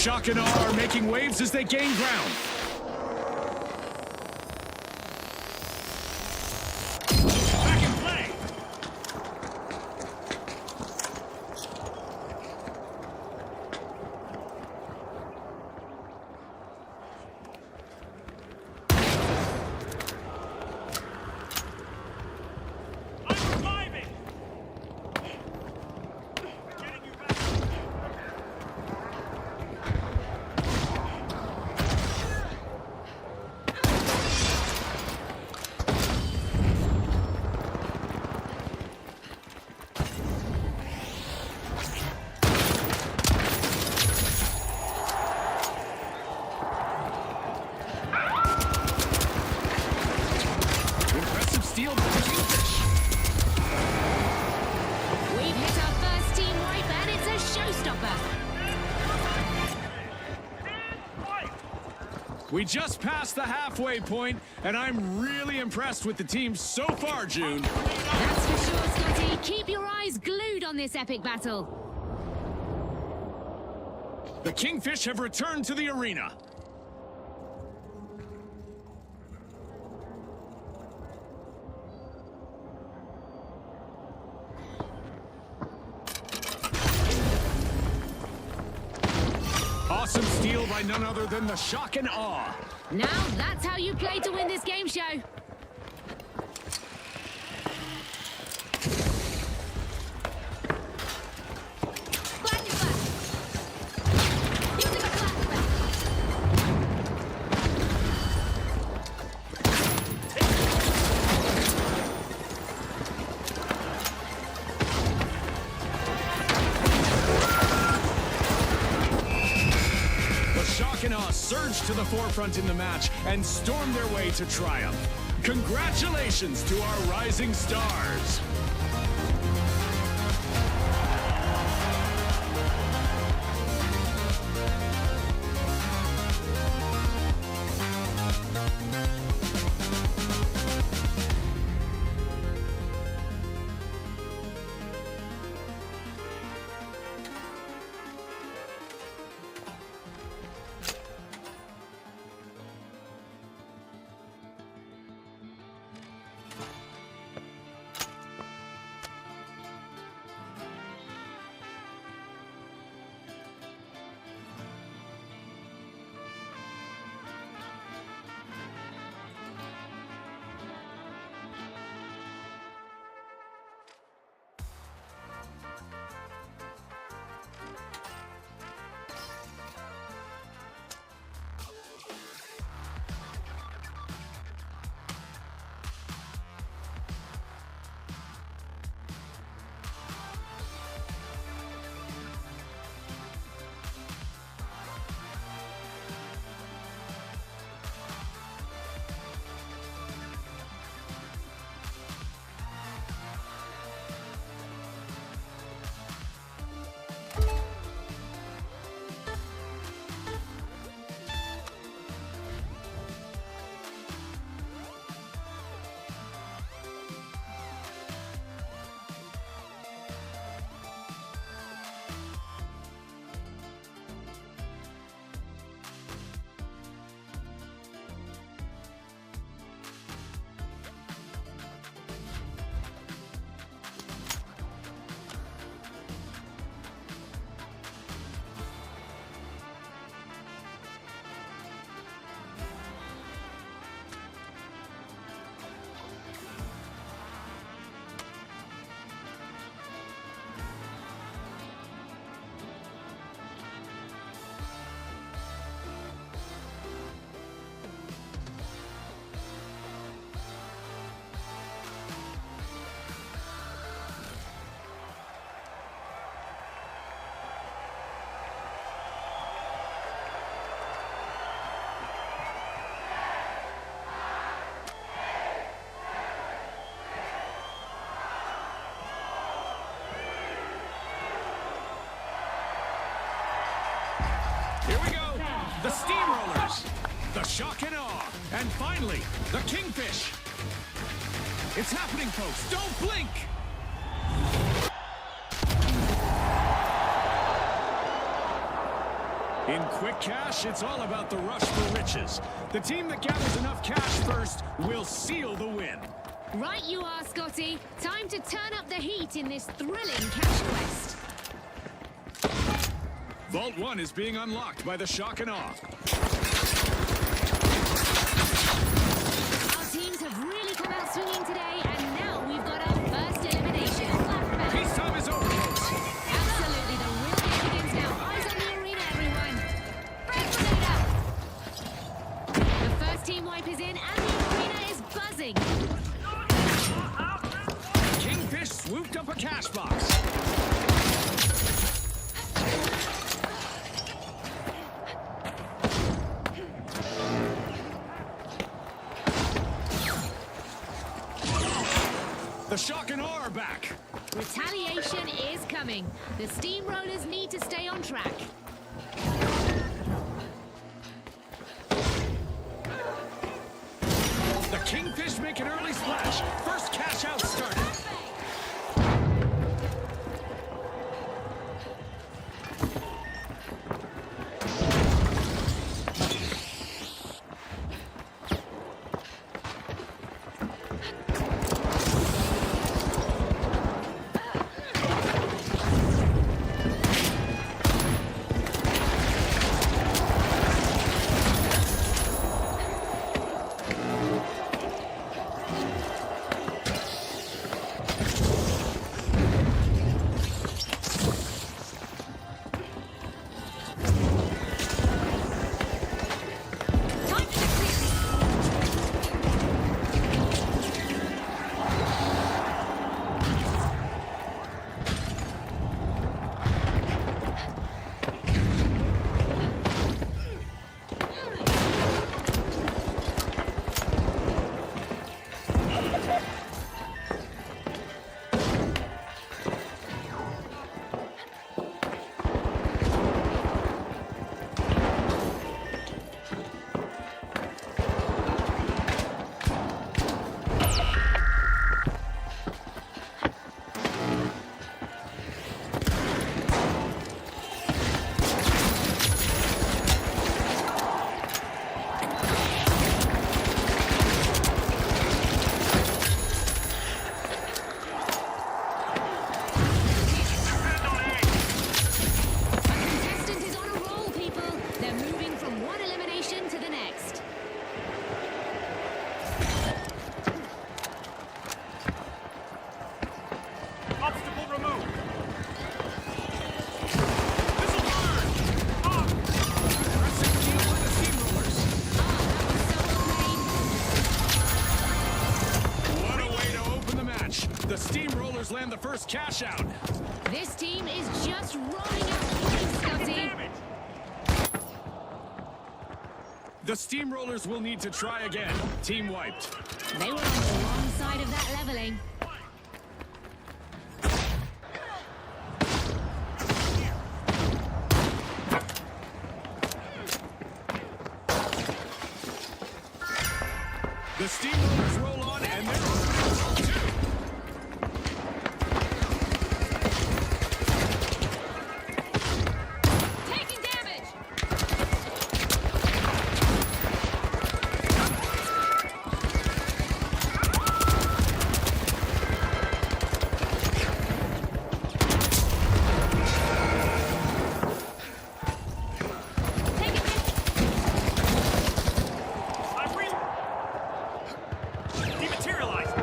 Shock and Awe are making waves as they gain ground. Back in play. I'm reviving. Getting you back. Impressive steal by the Kingfish. We've hit our first team wipe and it's a showstopper. We just passed the halfway point, and I'm really impressed with the team so far, June. That's for sure, Scotty. Keep your eyes glued on this epic battle. The Kingfish have returned to the arena. Awesome steal by none other than the Shock and Awe. Now that's how you play to win this game show. Shock and Awe surged to the forefront in the match and stormed their way to triumph. Congratulations to our rising stars! Here we go. The Steamrollers, the Shock and Awe, and finally, the Kingfish. It's happening, folks. Don't blink. In quick cash, it's all about the rush for riches. The team that gathers enough cash first will seal the win. Right you are, Scotty. Time to turn up the heat in this thrilling cash quest. Vault 1 is being unlocked by the shock and awe. Our teams have really come out swinging today, and now we've got our first elimination. Peacetime is over, folks. Absolutely, the real game begins now. Eyes on the arena, everyone. Frag grenade out. The first team wipe is in, and the arena is buzzing. Kingfish swooped up a cash box. The shock and awe are back. Retaliation is coming. The steamrollers need to stay on track. The Kingfish make an early splash. First cash out started. The Steamrollers land the first cash out. This team is just rolling out points, Scotty. The Steamrollers will need to try again. Team wiped. They were on the wrong side of that leveling. The Steamrollers roll on, and they're on two. Taking damage! Dematerialized!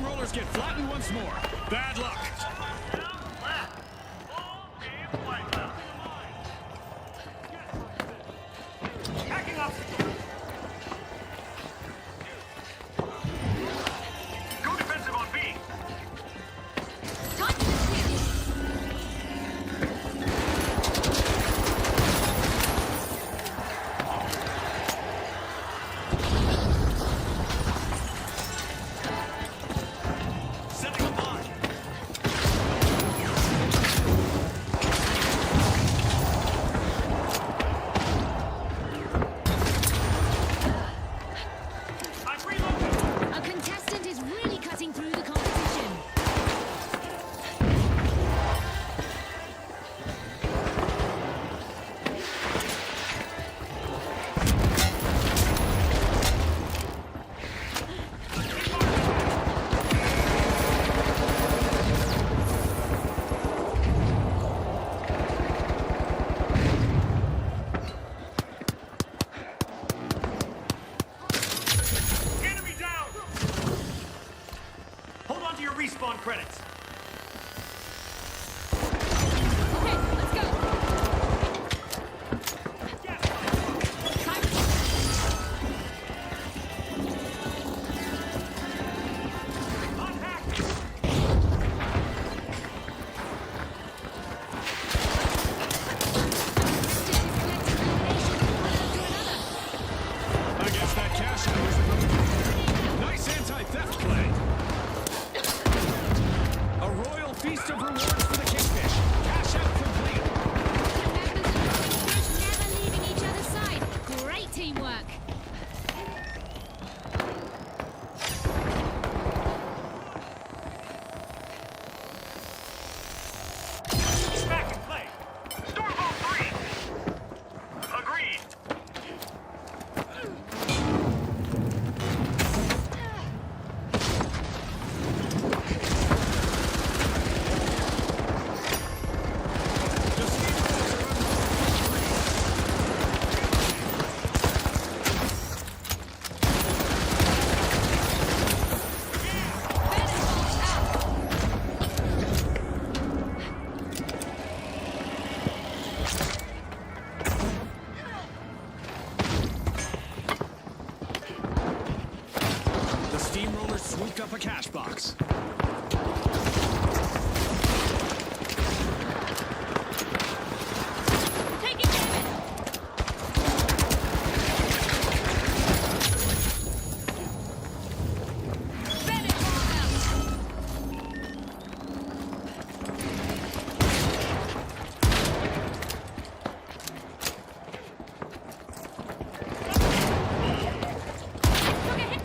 steamrollers get flattened once more. Bad luck. Hacking obstacle. Go defensive on B. Time to switch. Setting a mine. I'm reloading. A contestant is really cutting through the competition. Enemy down. Hold on to your respawn credits. Okay, let's go. Time to Unhacked. I guess that cash out was the nice anti-theft play. A royal feast of rewards for the Kingfish. Cash out complete. never leaving each other's side. Great teamwork. Back in play. Stormbolt 3. Agreed. The steamrollers are The steamrollers swooped up a cash box. Taking damage. Bennett ball out. Took a hit.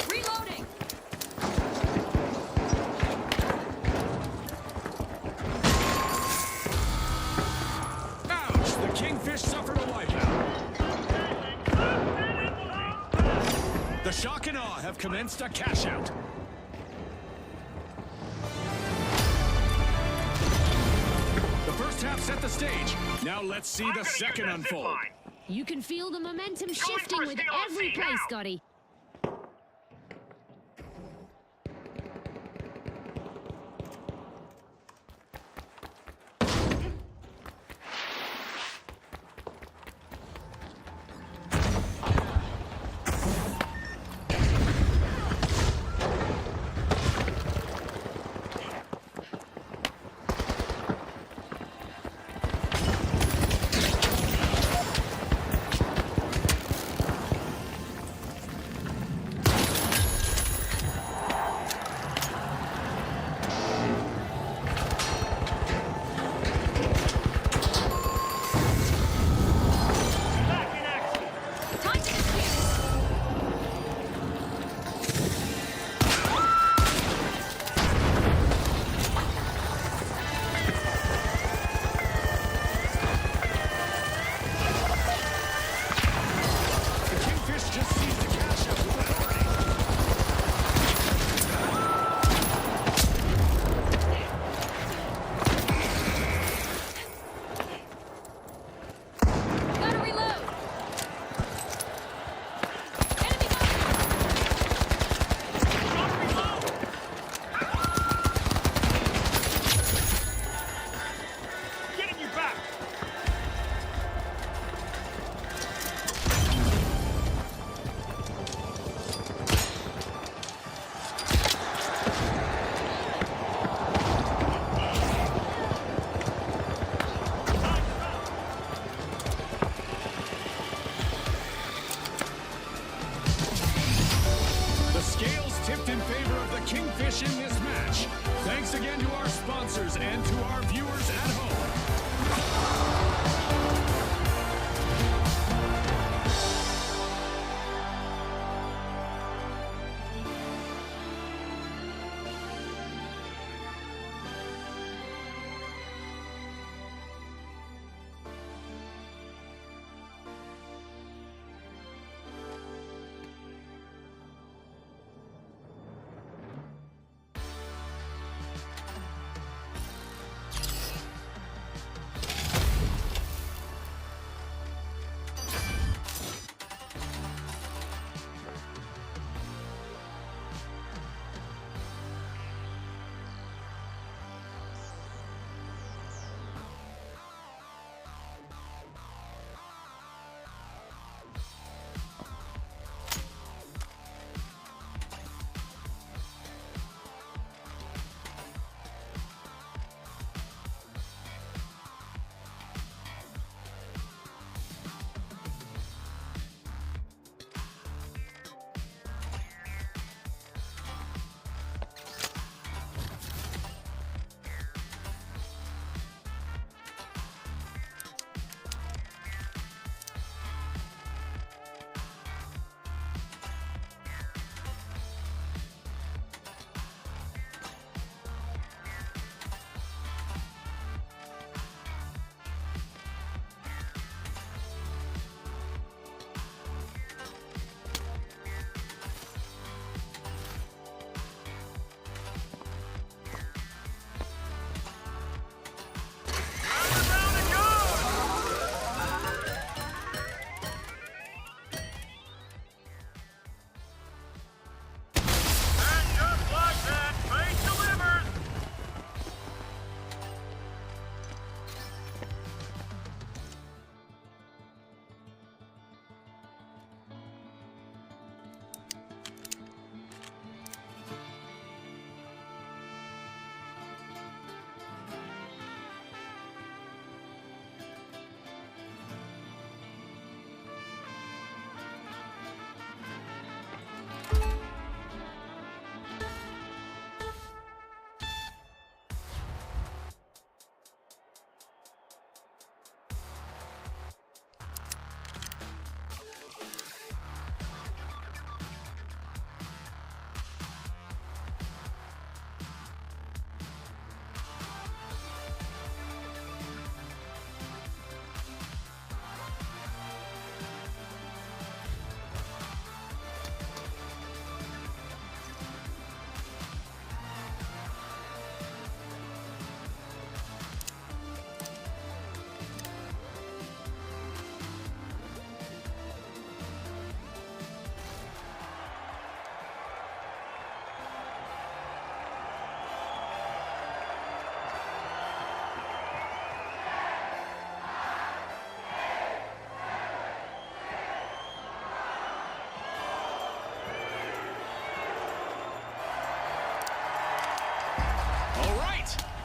Reloading. Ouch! The Kingfish suffered a wipeout. The Shock and Awe have commenced a cash out. The first half set the stage. Now let's see the second unfold. You can feel the momentum for shifting a with steal on every C play, now. Scotty. Kingfish in this match. Thanks again to our sponsors and to our viewers at home.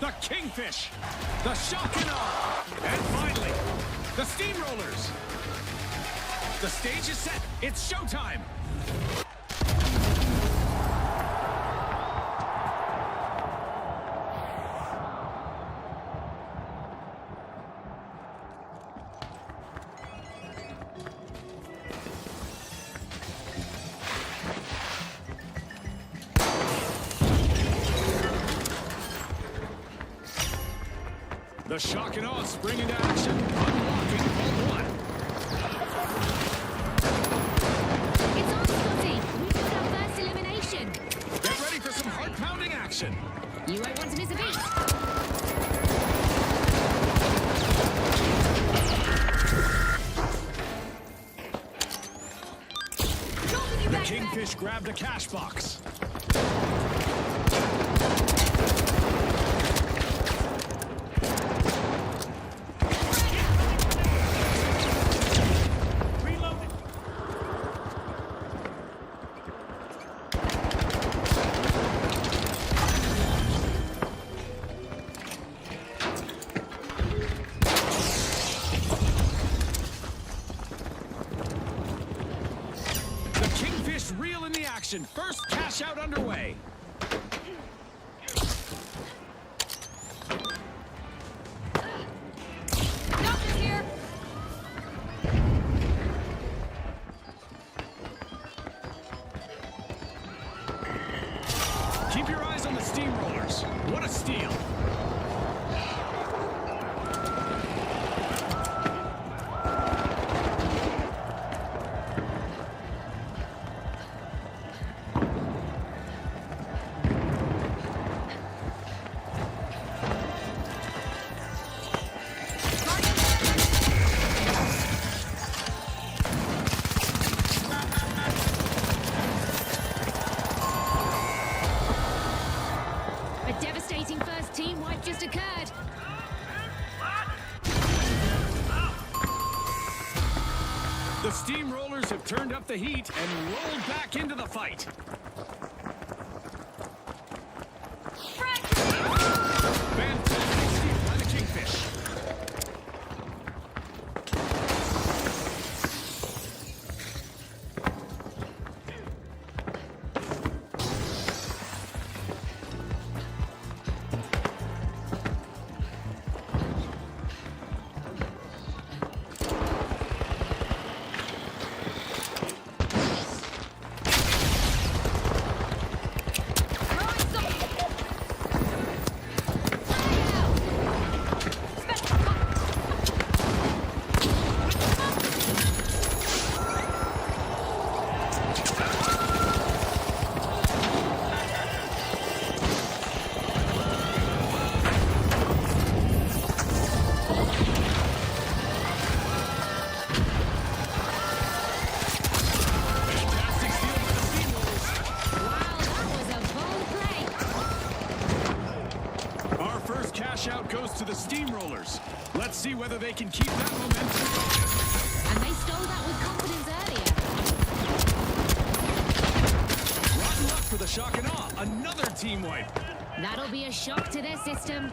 The Kingfish, the Shock and Awe, and finally, the Steamrollers. The stage is set. It's showtime. The Shock and Awe spring into action, unlocking Vault 1. It's on, Scotty. We've got our first elimination. Get ready for some heart-pounding action. You won't want to miss a beat. The Kingfish grabbed a cash box. Reel in the action. First cash out underway. on the steamrollers. What a steal. A devastating first team wipe just occurred. The steamrollers have turned up the heat and rolled back into the fight. Fantastic steal by the Kingfish. Fantastic steal by the steamrollers. Wow, that was a bold play. Our first cash out goes to the steamrollers. Let's see whether they can keep that momentum going. And they stole that with confidence earlier. Rotten luck for the shock and awe. Another team wipe. That'll be a shock to their system.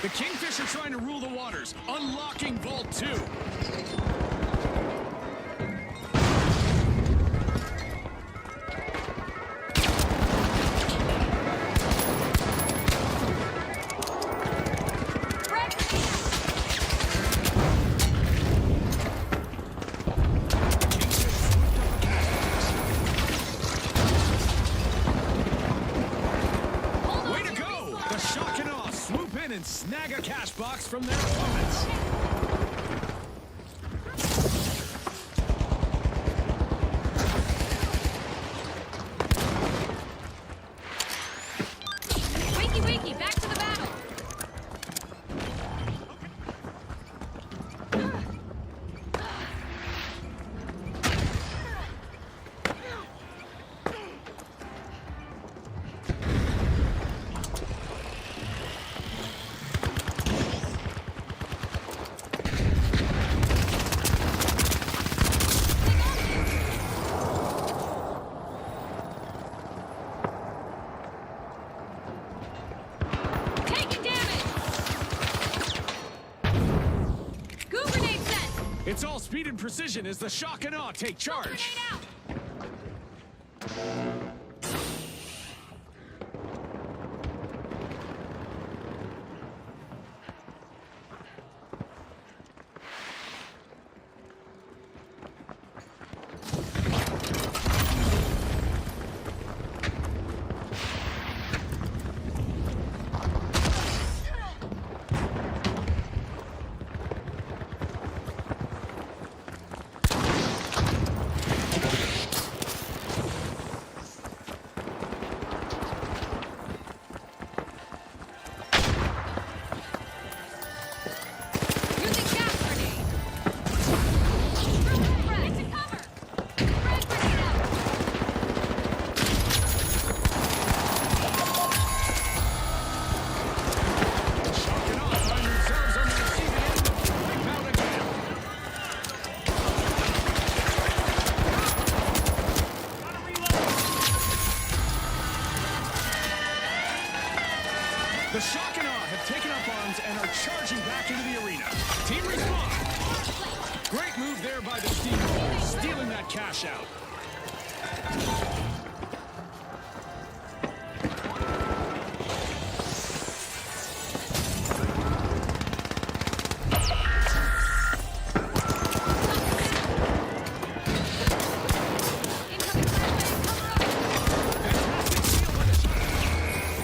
The Kingfish are trying to rule the waters, unlocking Vault 2. Way to go! The shock and awe swoop in and snag a cash box from their opponents. Wakey, wakey, back to the battle. Taking damage. Goo grenade set. It's all speed and precision as the shock and awe take charge. Grenade out. Using gas grenade. Frag to cover. Frag grenade out. The shock and awe find themselves on the receiving end of the wipeout again. Gotta reload. The shock and awe have have taken up arms and are charging back into the arena. Team respawn. Great move there by the Steamroller, stealing that cash out.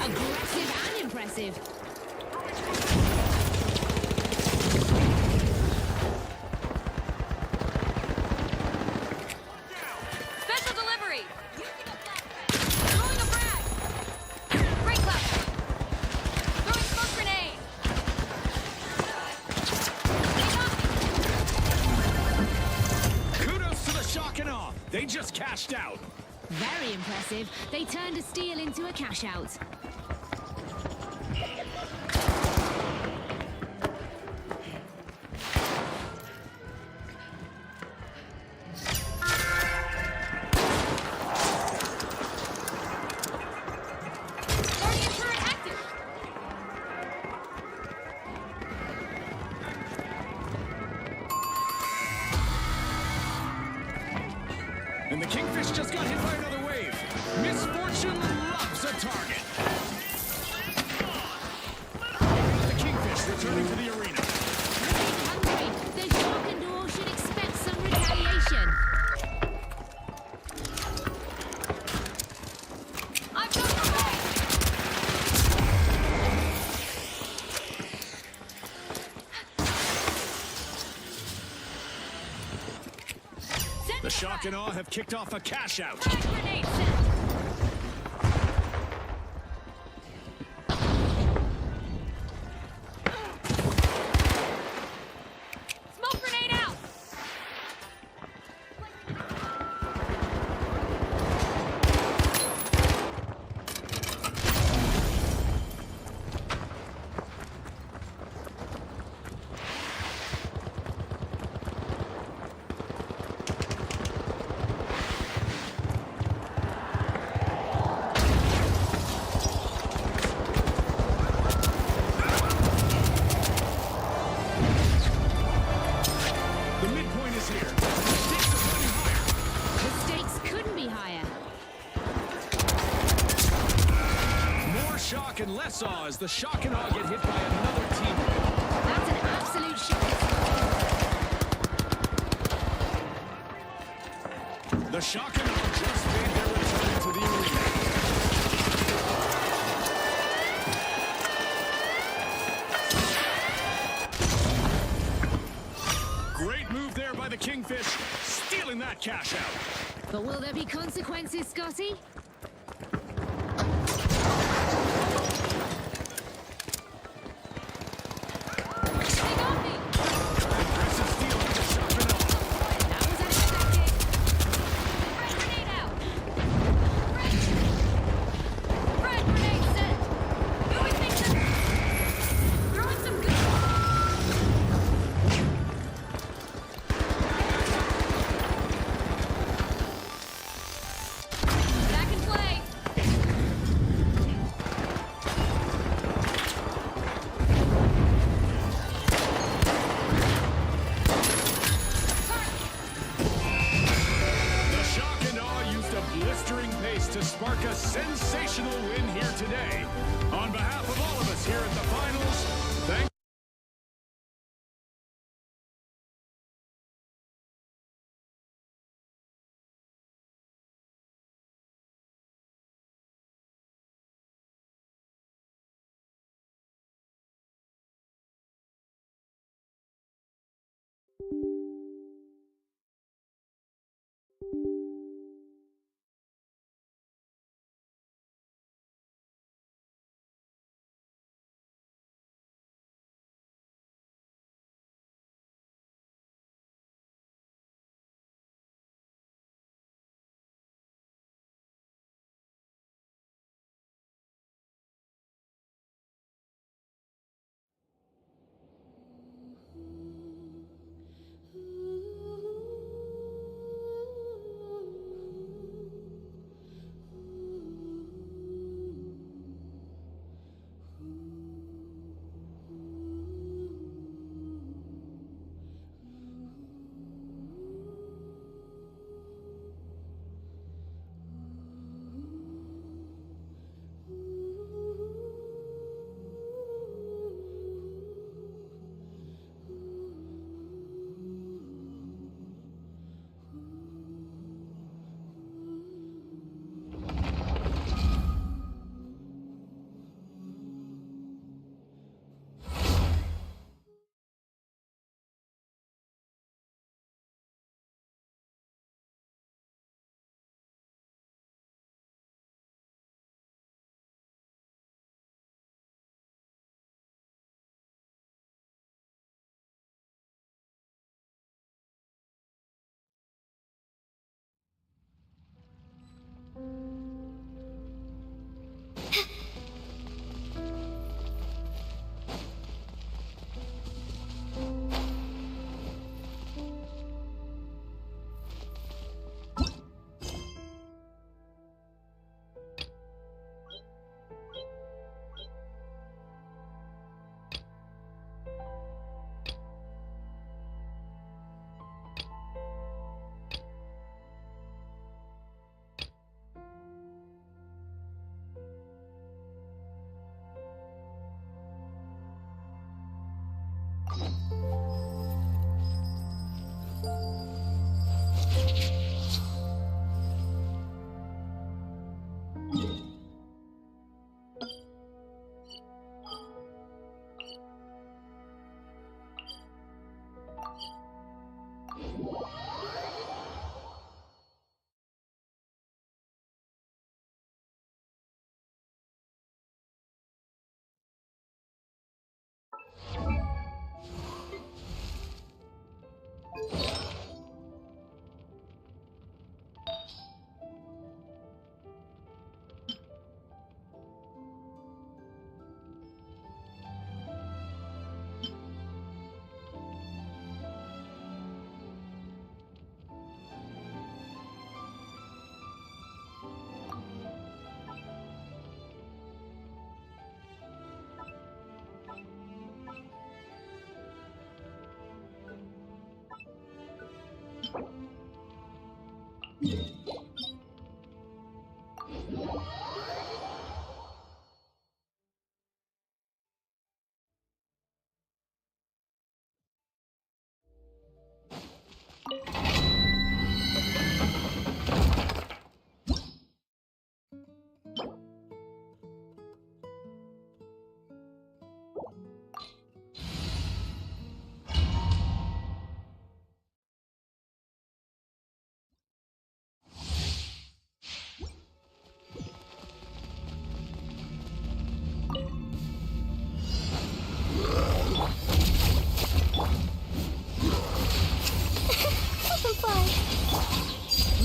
Aggressive and impressive. Special delivery! Throwing a frag! Break cloud! Throwing smoke grenade! Kudos to the shock and awe. They just cashed out. Very impressive. They turned a steal into a cash out. Guardian turret active! And the Kingfish just got hit by another wave. Misfortune loves a target. The Kingfish returning to the arena. Hungry. The Shark and Door should expect some retaliation. I've got the frag! Send The shock and awe have kicked off a cash out. frag grenade set! Smoke grenade out! The midpoint is here. Stakes are running higher. The stakes couldn't be higher. More shock and less awe as the shock and awe get hit by another team. That's an absolute shock. The shock and awe just made their return to the arena. Great move there by the Kingfish, stealing that cash out. But will there be consequences, Scotty? They got me! Impressive steal by the shock and awe. That was unexpected. Frag grenade out! Frag grenade set! Doing things in... Throwing some good... Back in play! The shock and awe used a blistering pace to spark a sensational win here today. On behalf of all of us here at the finals, thank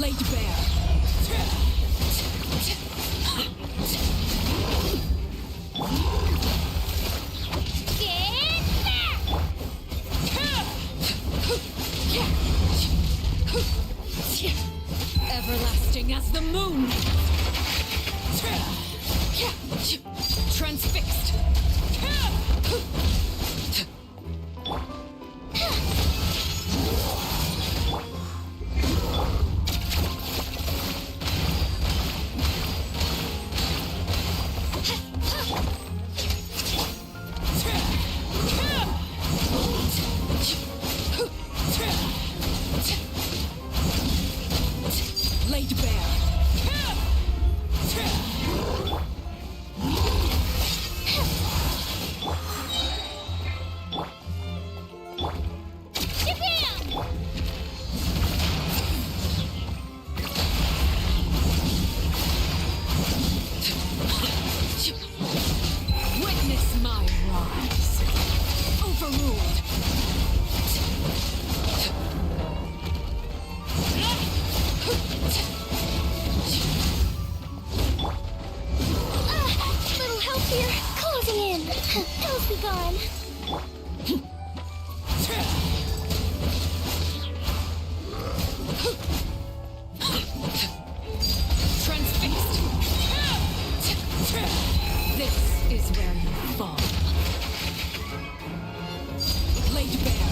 Laid bare. Get back! Everlasting as the moon. Transfixed. Laid bare. Jabam! Witness my rise. Overruled. Little help here. Closing in. Hell's be gone. Transfixed. This is where you fall. Laid bare.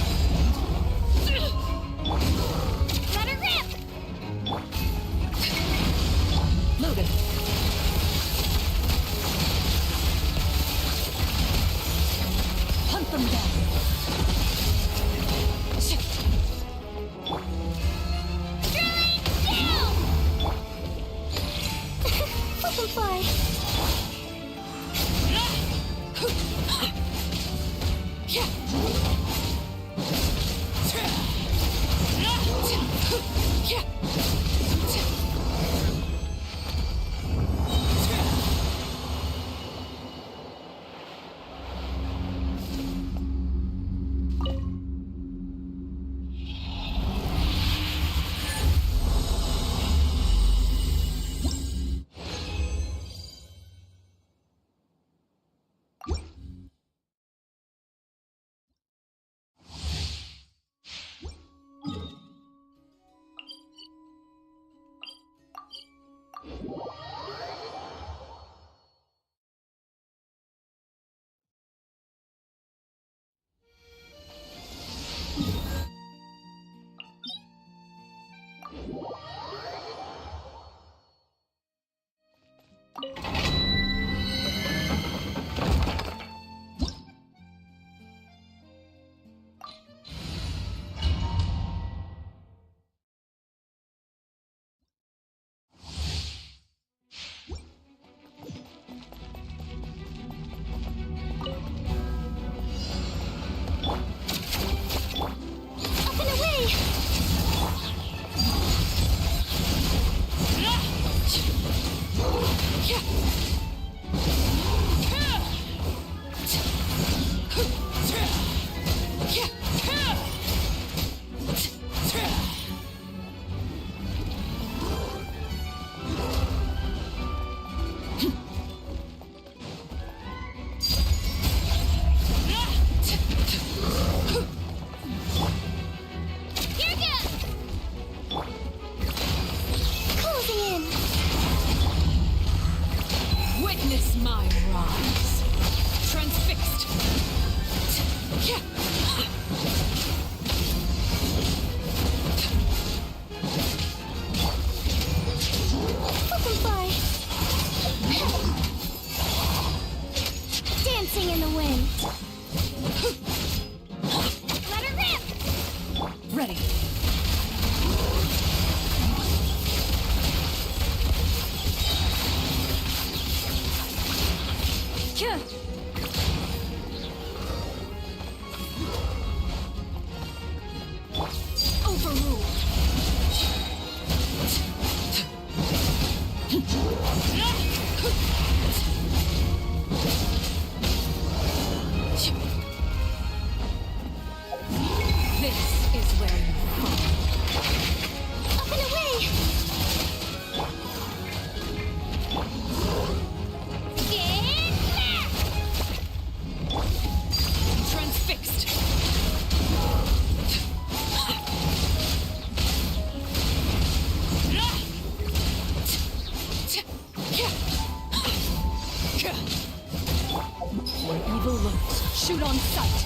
Let her rip! Loaded. Hunt them down. Drawing down! Let them fly. fly. Dancing in the wind. Let her rip! Ready. Kia. Overruled. This is where you fall. Up and away! Get back! Transfixed. Where evil lurks, shoot on sight.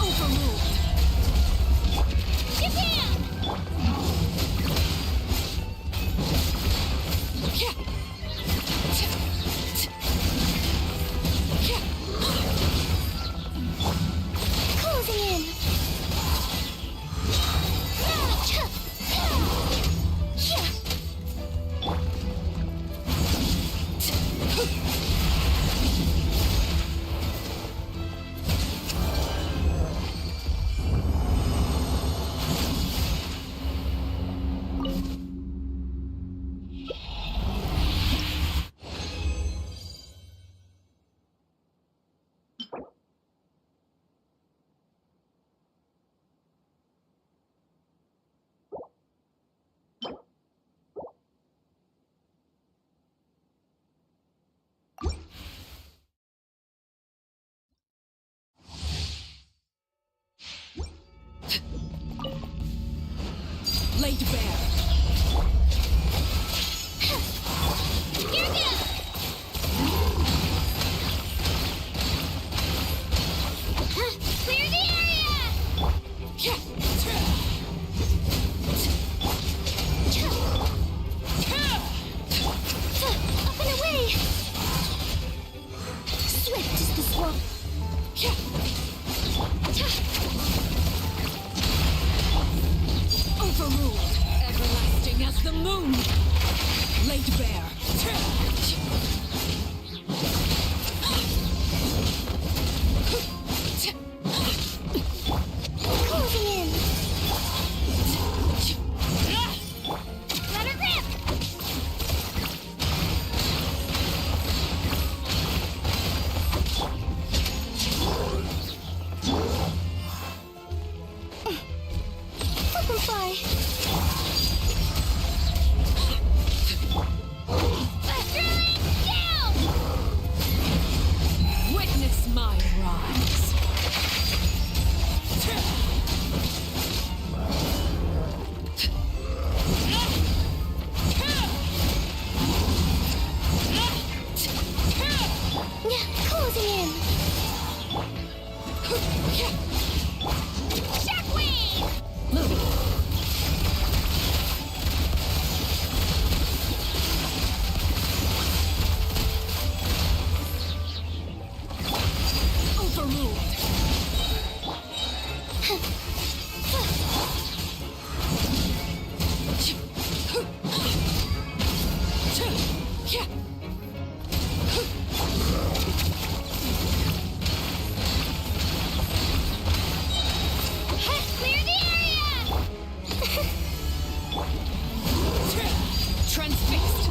Overruled. Japan! Closing in. Laid bare. Here goes! Clear the area! Up and away! Swift is the swamp. Overruled. Everlasting as the moon. Laid bare. Closing in. Let her rip! Up and fly. Drilling down! Witness my rise. Closing in. Shockwave! Moving. Overruled. Clear the area! Transfixed.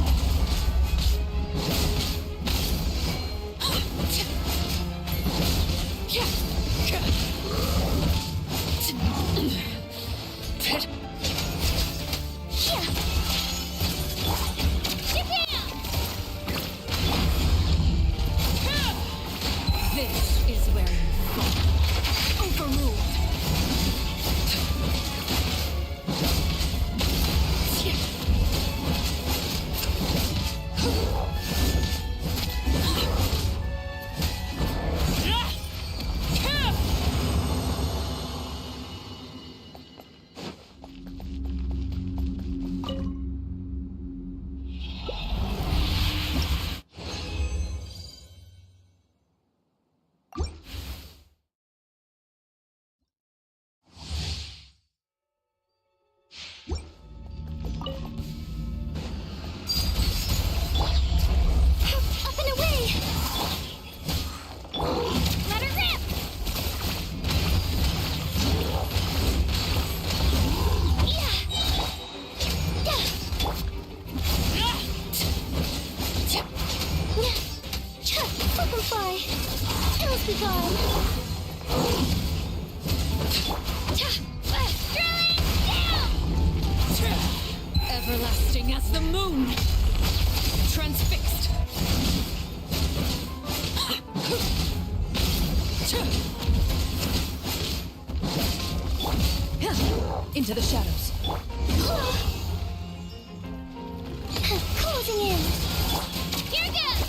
Japan! This is where you fall. Overruled. the moon! Transfixed! Into the shadows. Closing in. Here goes.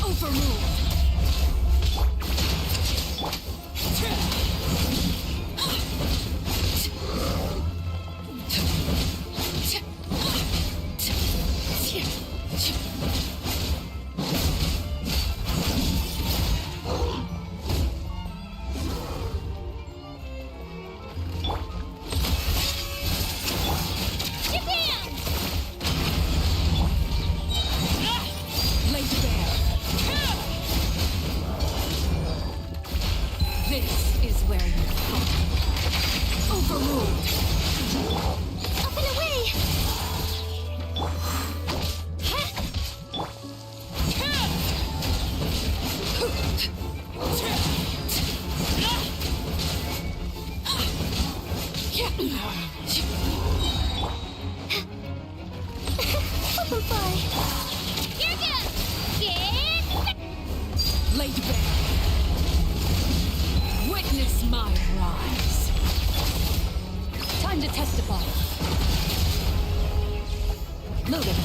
Overruled. Japan! Laid bare. This is where you fall. Overruled. Up and away! Up and fly. Here goes! Get... Laid bare. Witness my rise. Time to testify. Loaded.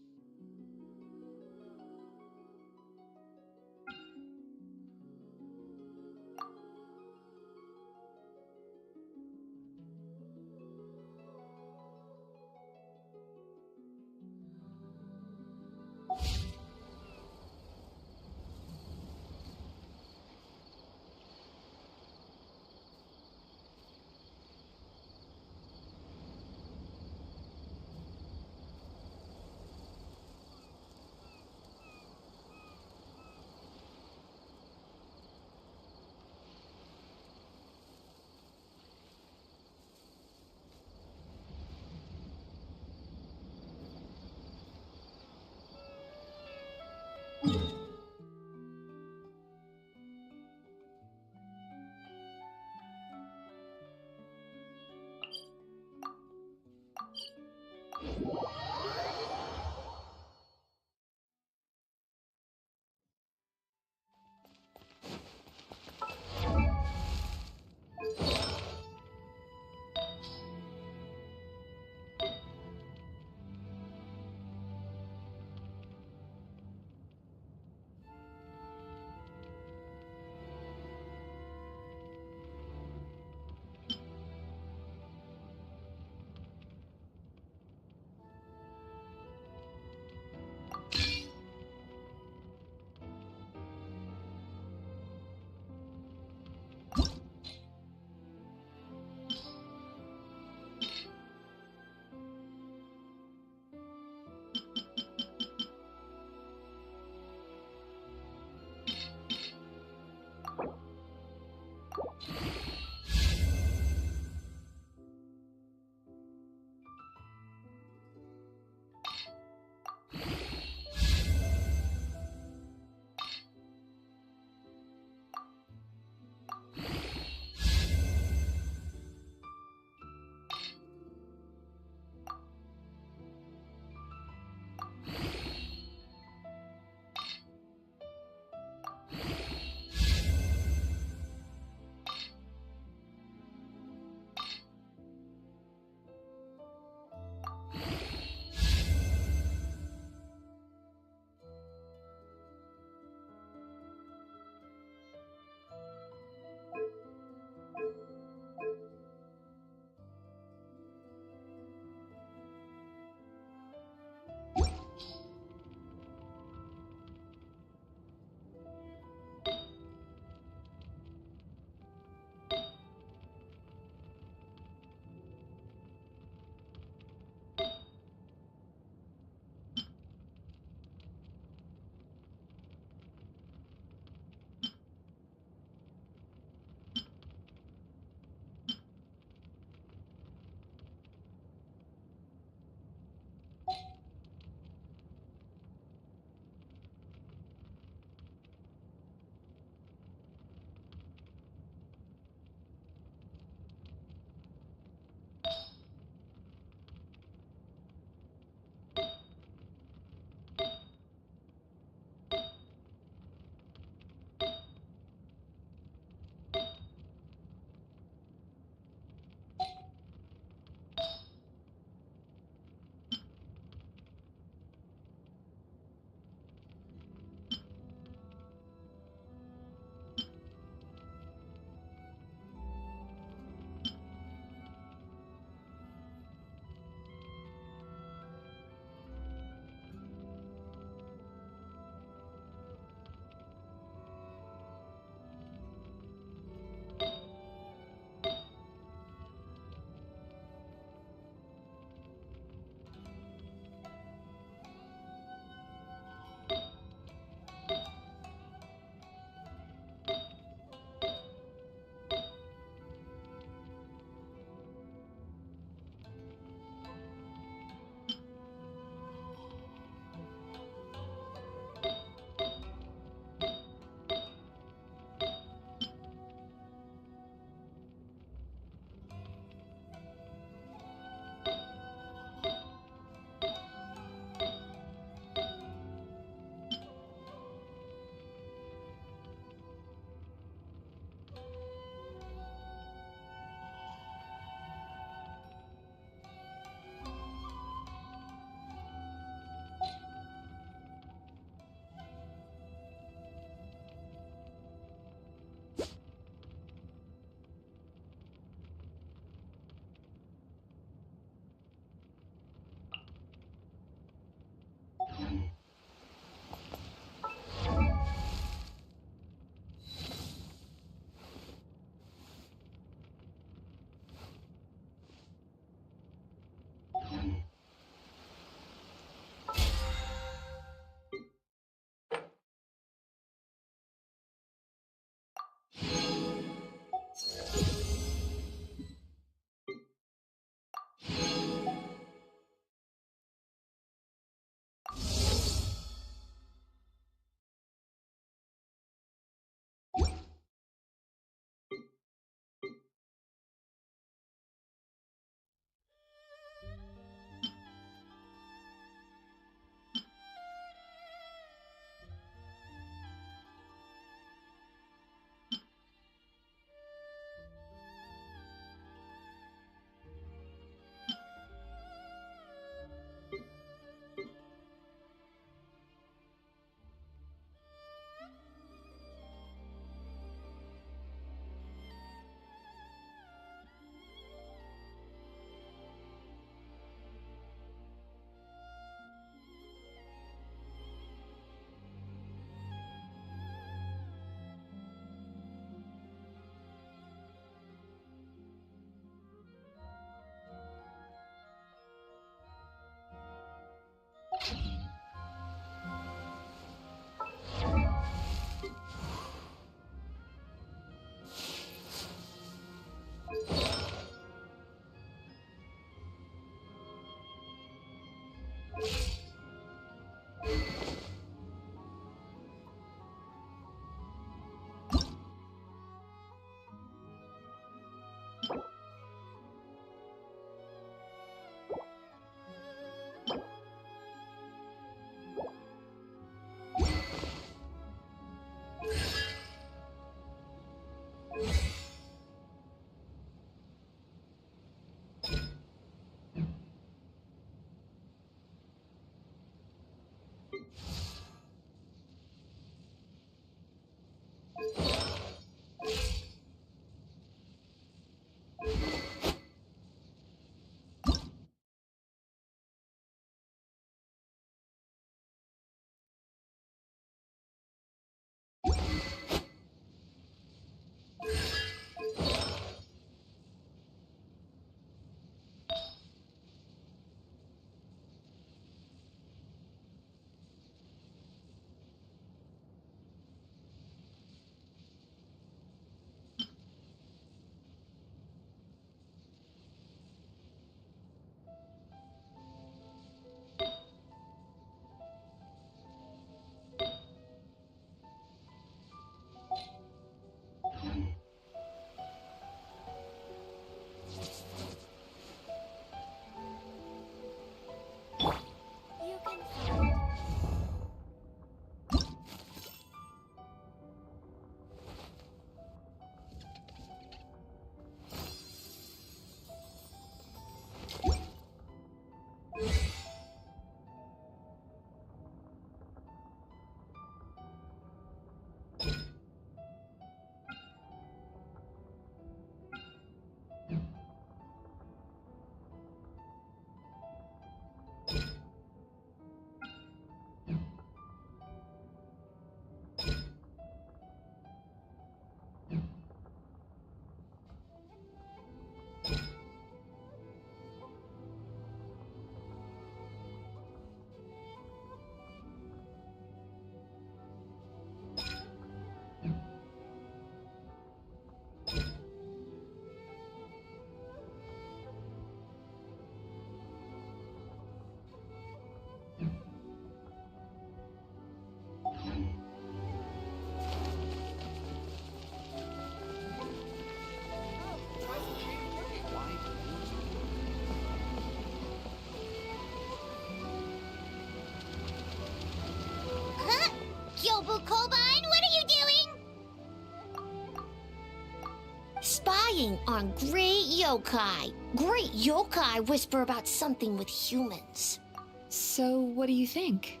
spying on great yokai. Great yokai whisper about something with humans. So, what do you think?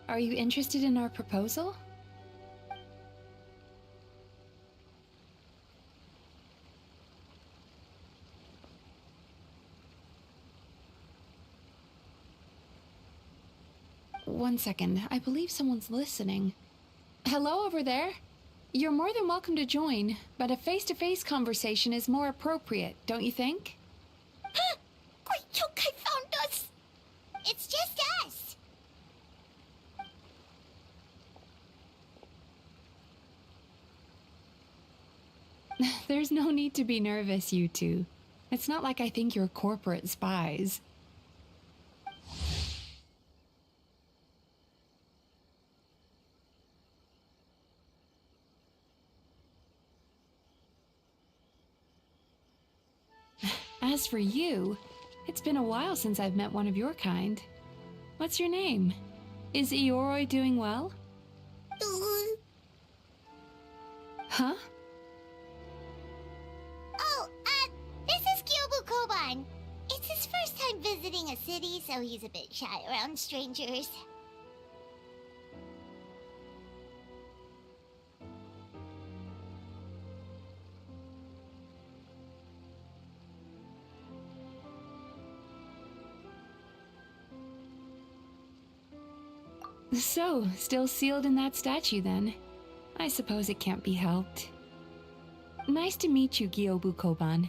Are you interested in our proposal? One second, I believe someone's listening. Hello over there? You're more than welcome to join, but a face-to-face conversation is more appropriate, don't you think? Great yokai found us! It's just us! There's no need to be nervous, you two. It's not like I think you're corporate spies. As for you, it's been a while since I've met one of your kind. What's your name? Is Ioroi doing well? Huh? Oh, this is Kyobu Koban. It's his first time visiting a city, so he's a bit shy around strangers. So, still sealed in that statue then. I suppose it can't be helped. Nice to meet you, Gyobu Koban.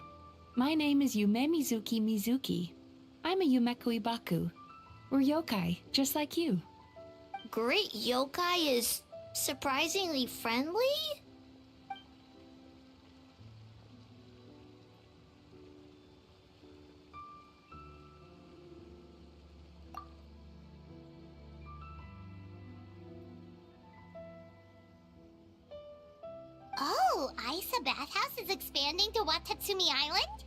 My name is Yume Mizuki Mizuki. I'm a Yumeku Ibaku. We're yokai, just like you. Great yokai is surprisingly friendly? Oh, Aisa Bathhouse is expanding to Watatsumi Island?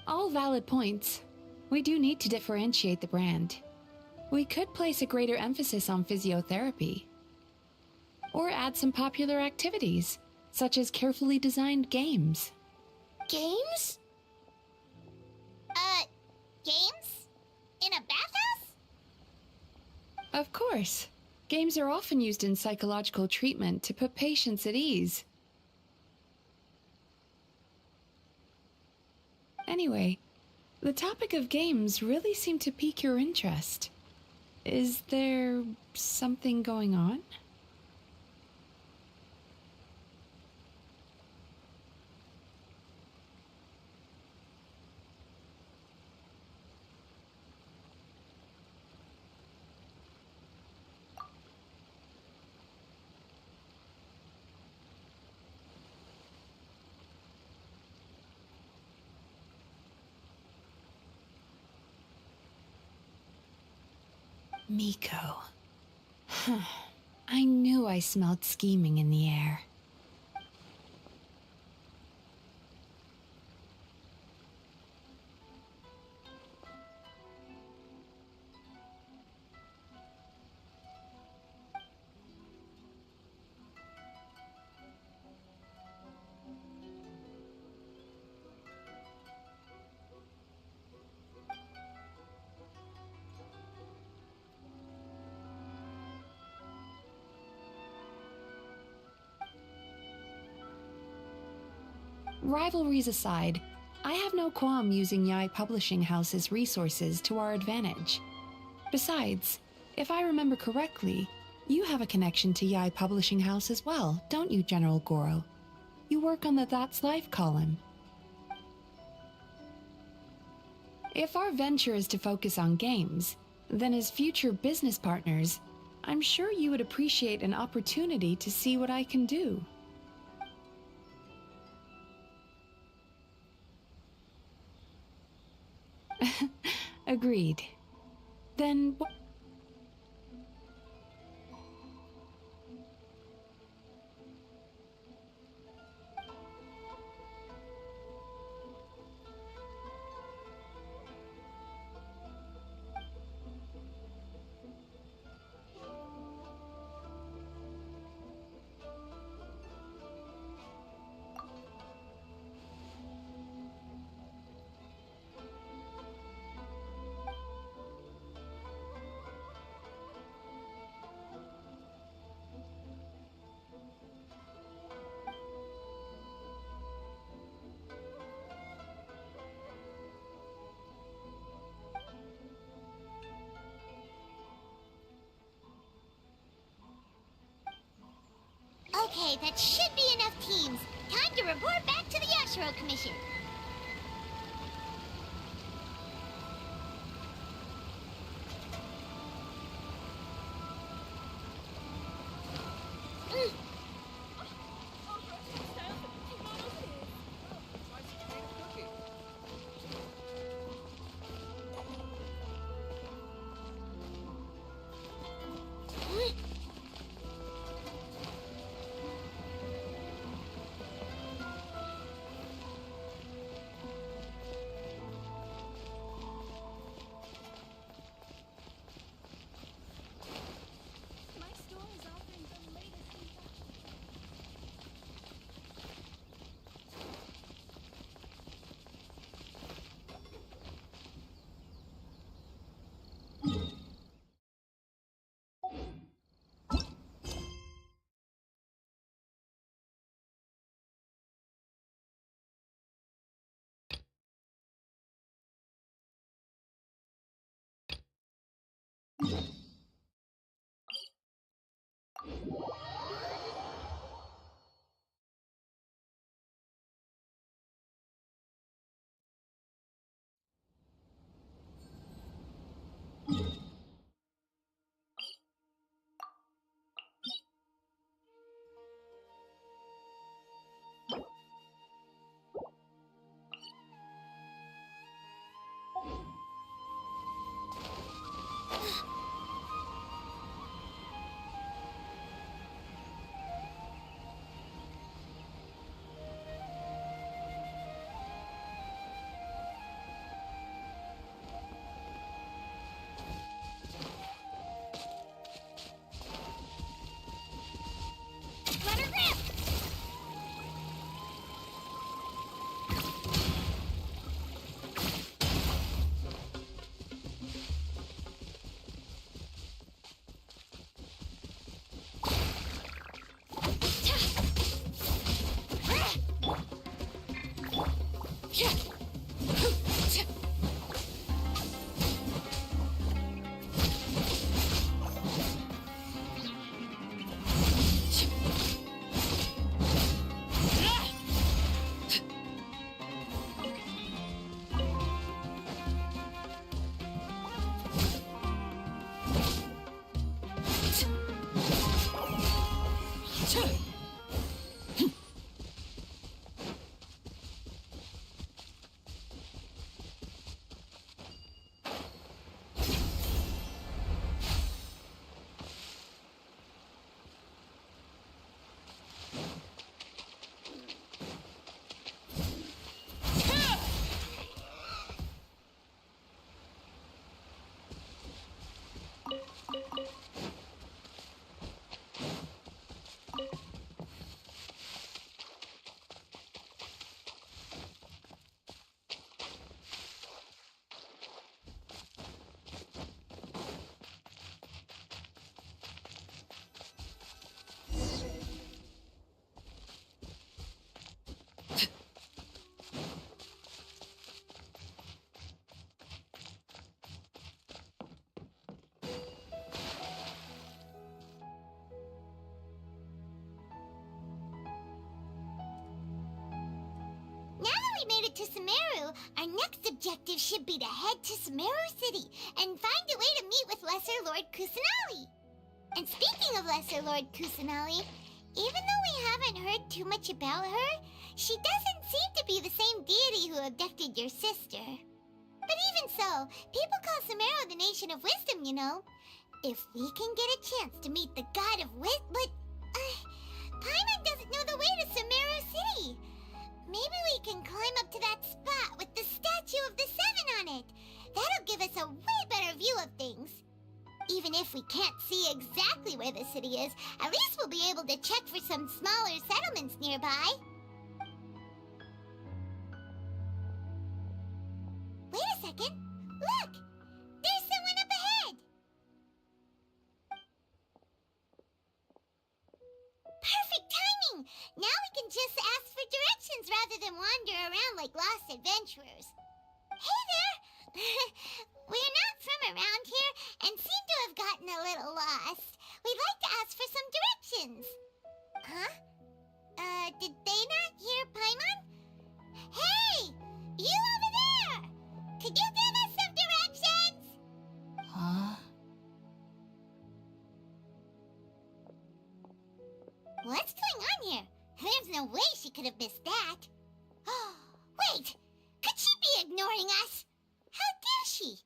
All valid points. We do need to differentiate the brand. We could place a greater emphasis on physiotherapy. Or add some popular activities, such as carefully designed games. Games? Games? In a bathhouse? Of course. Games are often used in psychological treatment to put patients at ease. Anyway, the topic of games really seemed to pique your interest. Is there something going on? Miko. I knew I smelled scheming in the air. Rivalries aside, I have no qualm using Yai Publishing House's resources to our advantage. Besides, if I remember correctly, you have a connection to Yai Publishing House as well, don't you, General Goro? You work on the That's Life column. If our venture is to focus on games, then as future business partners, I'm sure you would appreciate an opportunity to see what I can do. Agreed. Then Okay, that should be enough teams. Time to report back to the Yashiro Commission. Let her rip! Now that we made it to Sumeru, our next objective should be to head to Sumeru City and find a way to meet with Lesser Lord Kusanali. And speaking of Lesser Lord Kusanali, even though we haven't heard too much about her, she doesn't seem to be the same deity who abducted your sister. But even so, people call Sumeru the Nation of Wisdom, you know. If we can get a chance to meet the God of Wisdom, but Paimon doesn't know the way to Sumeru City. Maybe we can climb up to that spot with the statue of the Seven on it. That'll give us a way better view of things. Even if we can't see exactly where the city is, at least we'll be able to check for some smaller settlements nearby. Wait a second. Look! There's someone up ahead! Perfect timing! Now we can just ask for directions rather than wander around like lost adventurers. Hey there! We're not from around here and seem to have gotten a little lost. We'd like to ask for some directions. Huh? no way she could have missed that. Oh, wait! Could she be ignoring us? How dare she?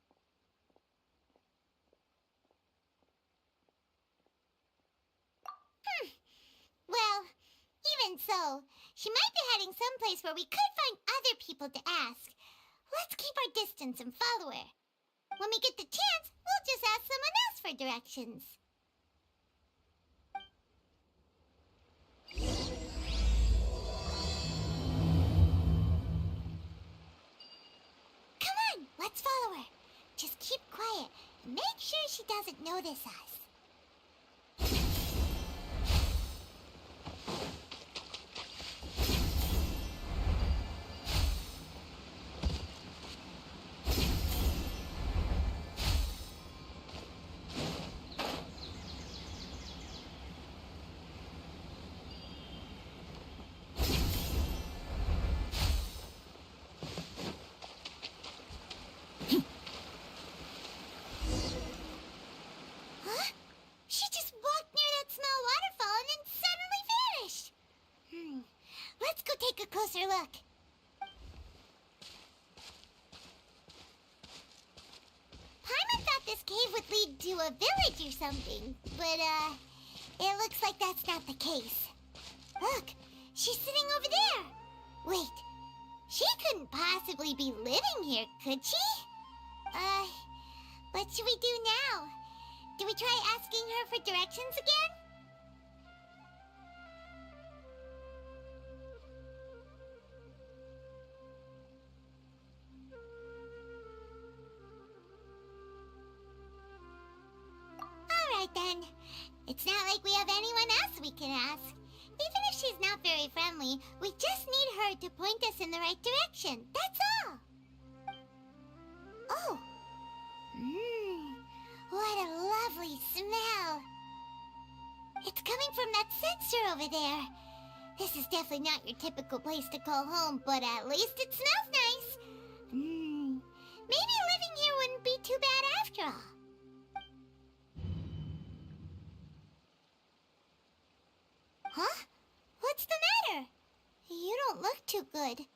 Well, even so, she might be heading someplace where we could find other people to ask. Let's keep our distance and follow her. When we get the chance, we'll just ask someone else for directions. Come on, let's follow her. Just keep quiet and make sure she doesn't notice us. She just walked near that small waterfall and then suddenly vanished. Let's go take a closer look. Paimon thought this cave would lead to a village or something, but, it looks like that's not the case. Look, she's sitting over there. Wait, she couldn't possibly be living here, could she? What should we do now? Do we try asking her for directions again? Alright then. It's not like we have anyone else we can ask. Even if she's not very friendly, we just need her to point us in the right direction. That's all. Oh. What a lovely smell. It's coming from that sensor over there. This is definitely not your typical place to call home, but at least it smells nice. Maybe living here wouldn't be too bad after all. Huh? What's the matter? You don't look too good.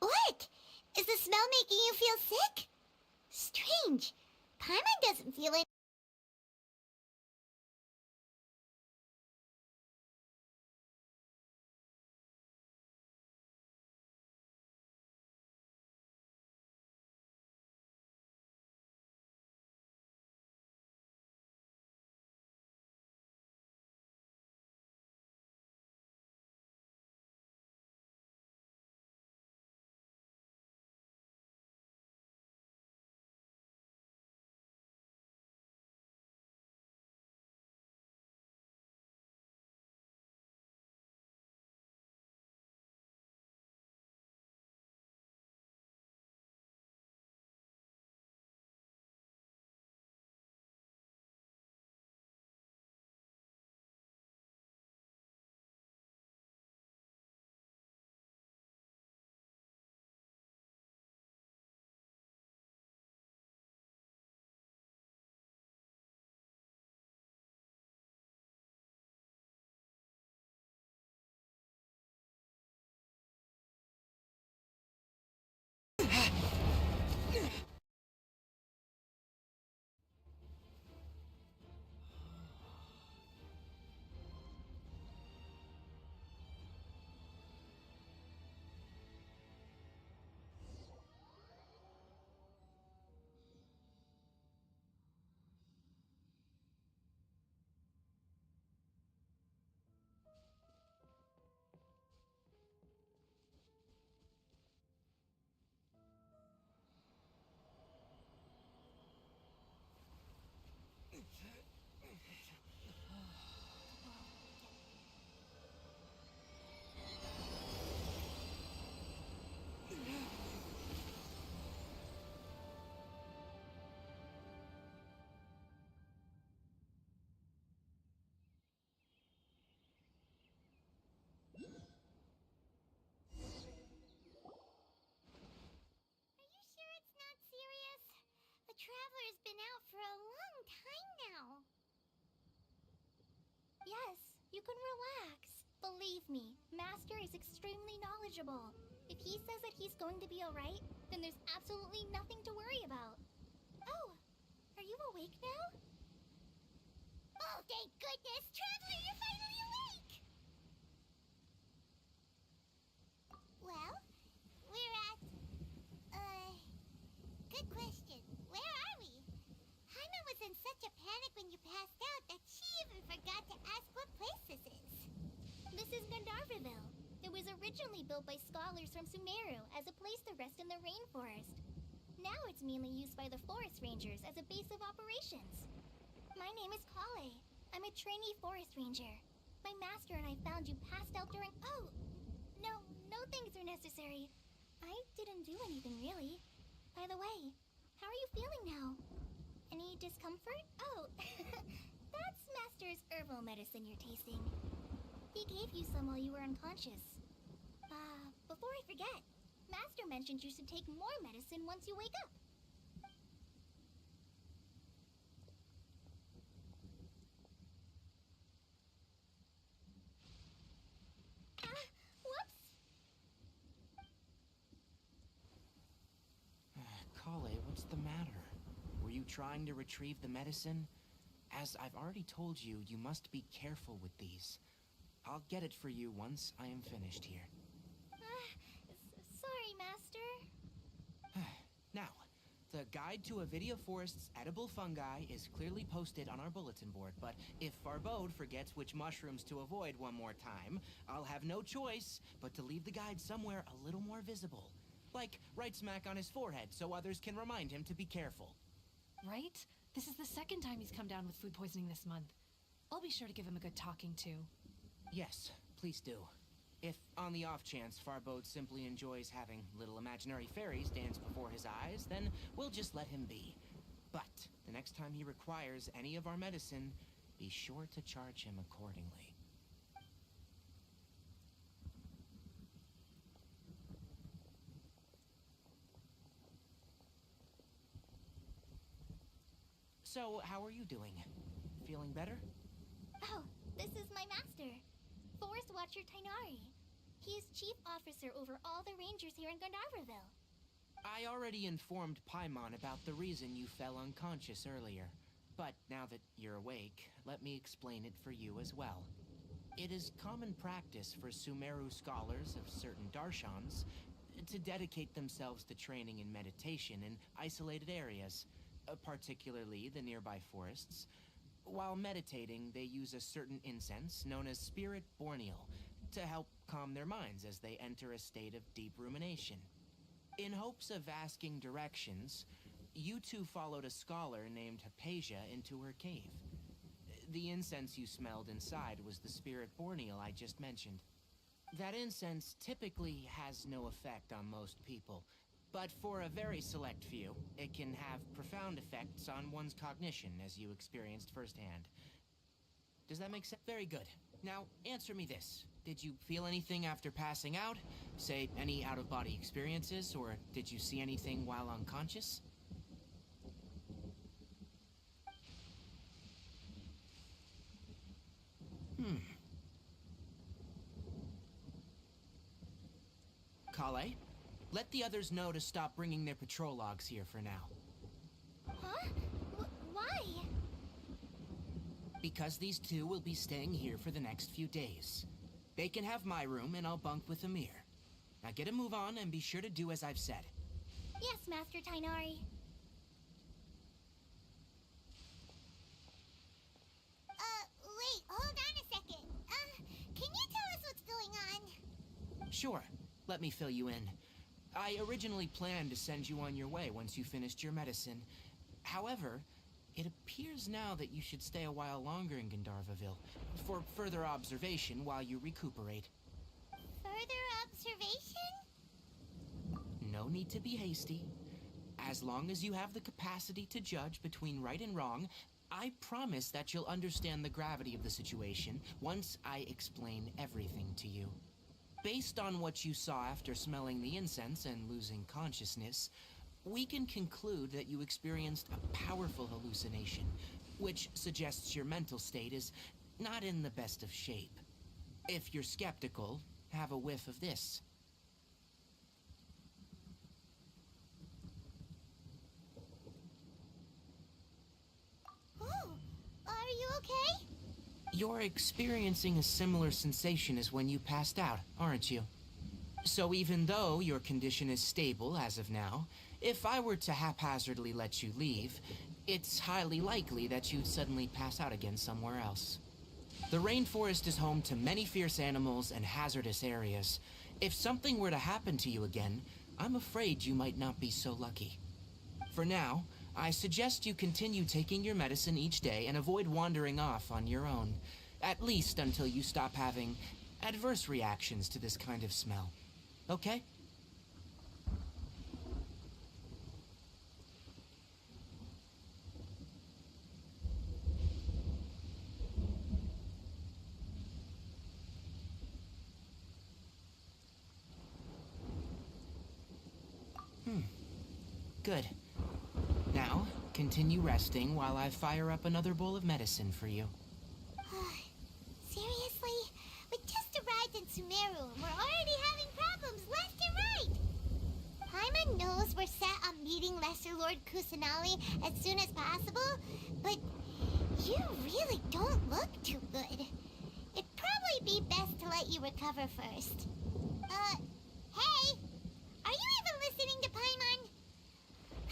What? Is the smell making you feel sick? Strange. Paimon doesn't feel it. You can relax. Believe me, Master is extremely knowledgeable. If he says that he's going to be alright, then there's absolutely nothing to worry about. Oh, are you awake now? Oh, thank goodness! Traveler, you're finally awake! Well, we're at... Good question. Where are we? Haima was in such a panic when you passed out that she even forgot to ask what place this is. This is Gandharvaville. It was originally built by scholars from Sumeru as a place to rest in the rainforest. Now it's mainly used by the forest rangers as a base of operations. My name is Kale. I'm a trainee forest ranger. My master and I found you passed out during... Oh, no things are necessary. I didn't do anything, really. By the way, how are you feeling now? Any discomfort? Oh, that's Master's herbal medicine you're tasting. He gave you some while you were unconscious. Before I forget, Master mentioned you should take more medicine once you wake up. Whoops! Kale, what's the matter? Were you trying to retrieve the medicine? As I've already told you, you must be careful with these. I'll get it for you once I am finished here. Sorry, Master. Now, the guide to Avidia Forest's edible fungi is clearly posted on our bulletin board, but if Farbode forgets which mushrooms to avoid one more time, I'll have no choice but to leave the guide somewhere a little more visible. Like right smack on his forehead so others can remind him to be careful. Right? This is the second time he's come down with food poisoning this month. I'll be sure to give him a good talking to. Yes, please do. If, on the off chance, Farbode simply enjoys having little imaginary fairies dance before his eyes, then we'll just let him be. But the next time he requires any of our medicine, be sure to charge him accordingly. So, how are you doing? Feeling better? Oh, this is my master, Forest Watcher Tainari. He is chief officer over all the rangers here in Gandharvaville. I already informed Paimon about the reason you fell unconscious earlier. But now that you're awake, let me explain it for you as well. It is common practice for Sumeru scholars of certain darshans to dedicate themselves to training in meditation in isolated areas, particularly the nearby forests. While meditating, they use a certain incense known as Spirit Borneal to help calm their minds as they enter a state of deep rumination. In hopes of asking directions, you two followed a scholar named Hypatia into her cave. The incense you smelled inside was the Spirit Borneal I just mentioned. That incense typically has no effect on most people, but for a very select few, it can have profound effects on one's cognition, as you experienced firsthand. Does that make sense? Very good. Now, answer me this. Did you feel anything after passing out? Say, any out-of-body experiences, or did you see anything while unconscious? Kale, let the others know to stop bringing their patrol logs here for now. Huh? Why? Because these two will be staying here for the next few days. They can have my room, and I'll bunk with Amir. Now get a move on, and be sure to do as I've said. Yes, Master Tainari. Wait, hold on a second. Can you tell us what's going on? Sure, let me fill you in. I originally planned to send you on your way once you finished your medicine. However, it appears now that you should stay a while longer in Gandharvaville for further observation while you recuperate. Further observation? No need to be hasty. As long as you have the capacity to judge between right and wrong, I promise that you'll understand the gravity of the situation once I explain everything to you. Based on what you saw after smelling the incense and losing consciousness, we can conclude that you experienced a powerful hallucination, which suggests your mental state is not in the best of shape. If you're skeptical, have a whiff of this. Oh, are you okay? You're experiencing a similar sensation as when you passed out, aren't you? So even though your condition is stable as of now, if I were to haphazardly let you leave, it's highly likely that you'd suddenly pass out again somewhere else. The rainforest is home to many fierce animals and hazardous areas. If something were to happen to you again, I'm afraid you might not be so lucky. For now, I suggest you continue taking your medicine each day and avoid wandering off on your own, at least until you stop having adverse reactions to this kind of smell. Okay? Good. Now, continue resting while I fire up another bowl of medicine for you. Seriously? We just arrived in Sumeru and we're already having problems left and right! Paimon knows we're set on meeting Lesser Lord Kusanali as soon as possible, but you really don't look too good. It'd probably be best to let you recover first. Hey! Are you even listening to Paimon?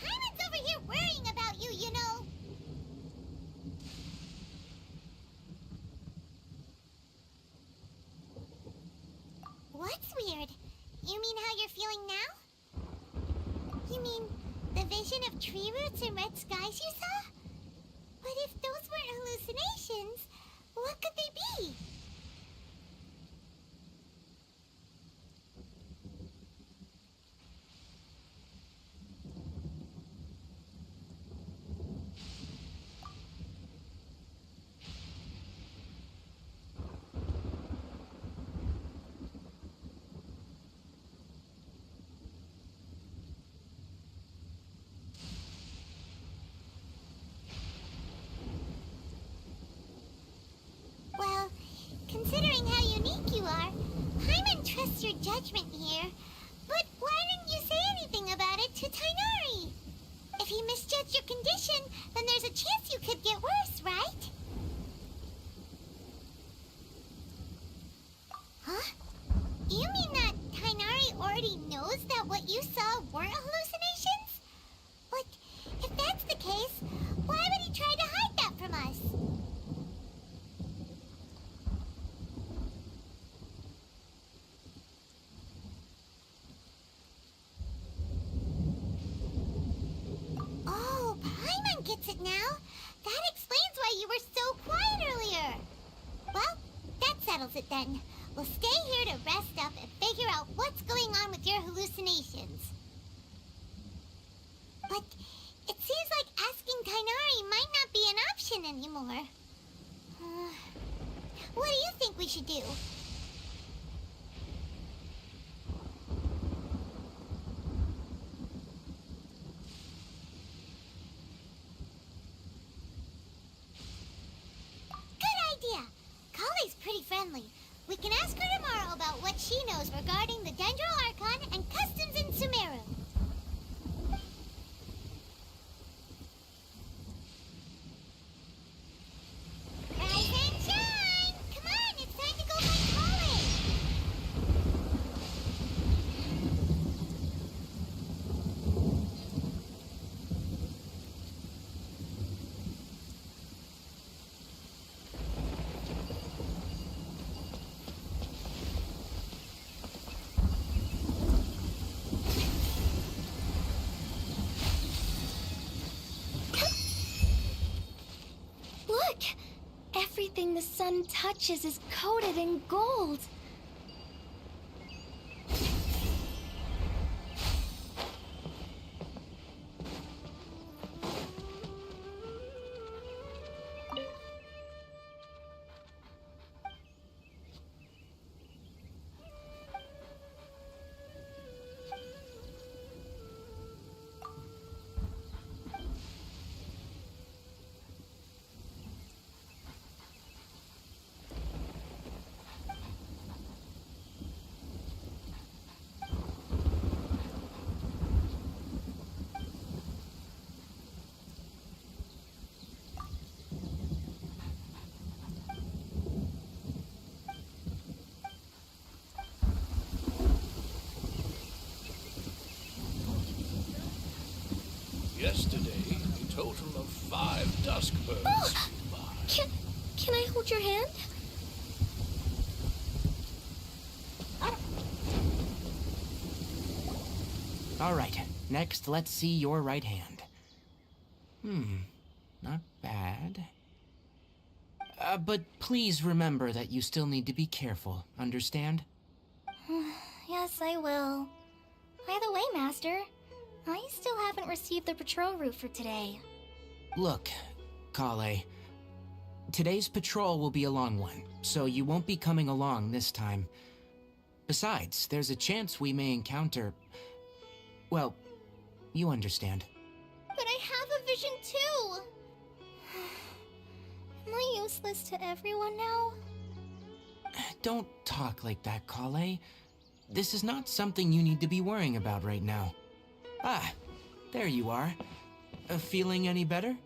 Paimon's over here worrying about you, you know! What's weird? You mean how you're feeling now? You mean the vision of tree roots and red skies you saw? But if those weren't hallucinations, what could they be? Well, considering how unique you are, Paimon trusts your judgment here. But why didn't you say anything about it to Tainari? If he misjudged your condition, then there's a chance you could get worse, right? Huh? You mean that Tainari already knows that what you saw weren't hallucinations? But if that's the case, why would he try to hide that from us? Oh, Paimon gets it now. That explains why you were so quiet earlier. Well, that settles it then. We'll stay here to rest up and figure out what's going on with your hallucinations. But it seems like asking Tainari might not be an option anymore. What do you think we should do? Good idea. Kali's pretty friendly. We can ask her tomorrow about what she knows regarding the Dendro Archon and customs in Sumeru. Rise and shine! Come on, it's time to go find Kali! Look! Everything the sun touches is coated in gold. Yesterday, a total of 5 dusk birds. Oh! Can I hold your hand? All right, next let's see your right hand. Not bad. But please remember that you still need to be careful, understand? Yes, I will. By the way, Master, I still haven't received the patrol route for today. Look, Kale, today's patrol will be a long one, so you won't be coming along this time. Besides, there's a chance we may encounter... well, you understand. But I have a vision too! Am I useless to everyone now? Don't talk like that, Kale. This is not something you need to be worrying about right now. Ah, there you are. Feeling any better?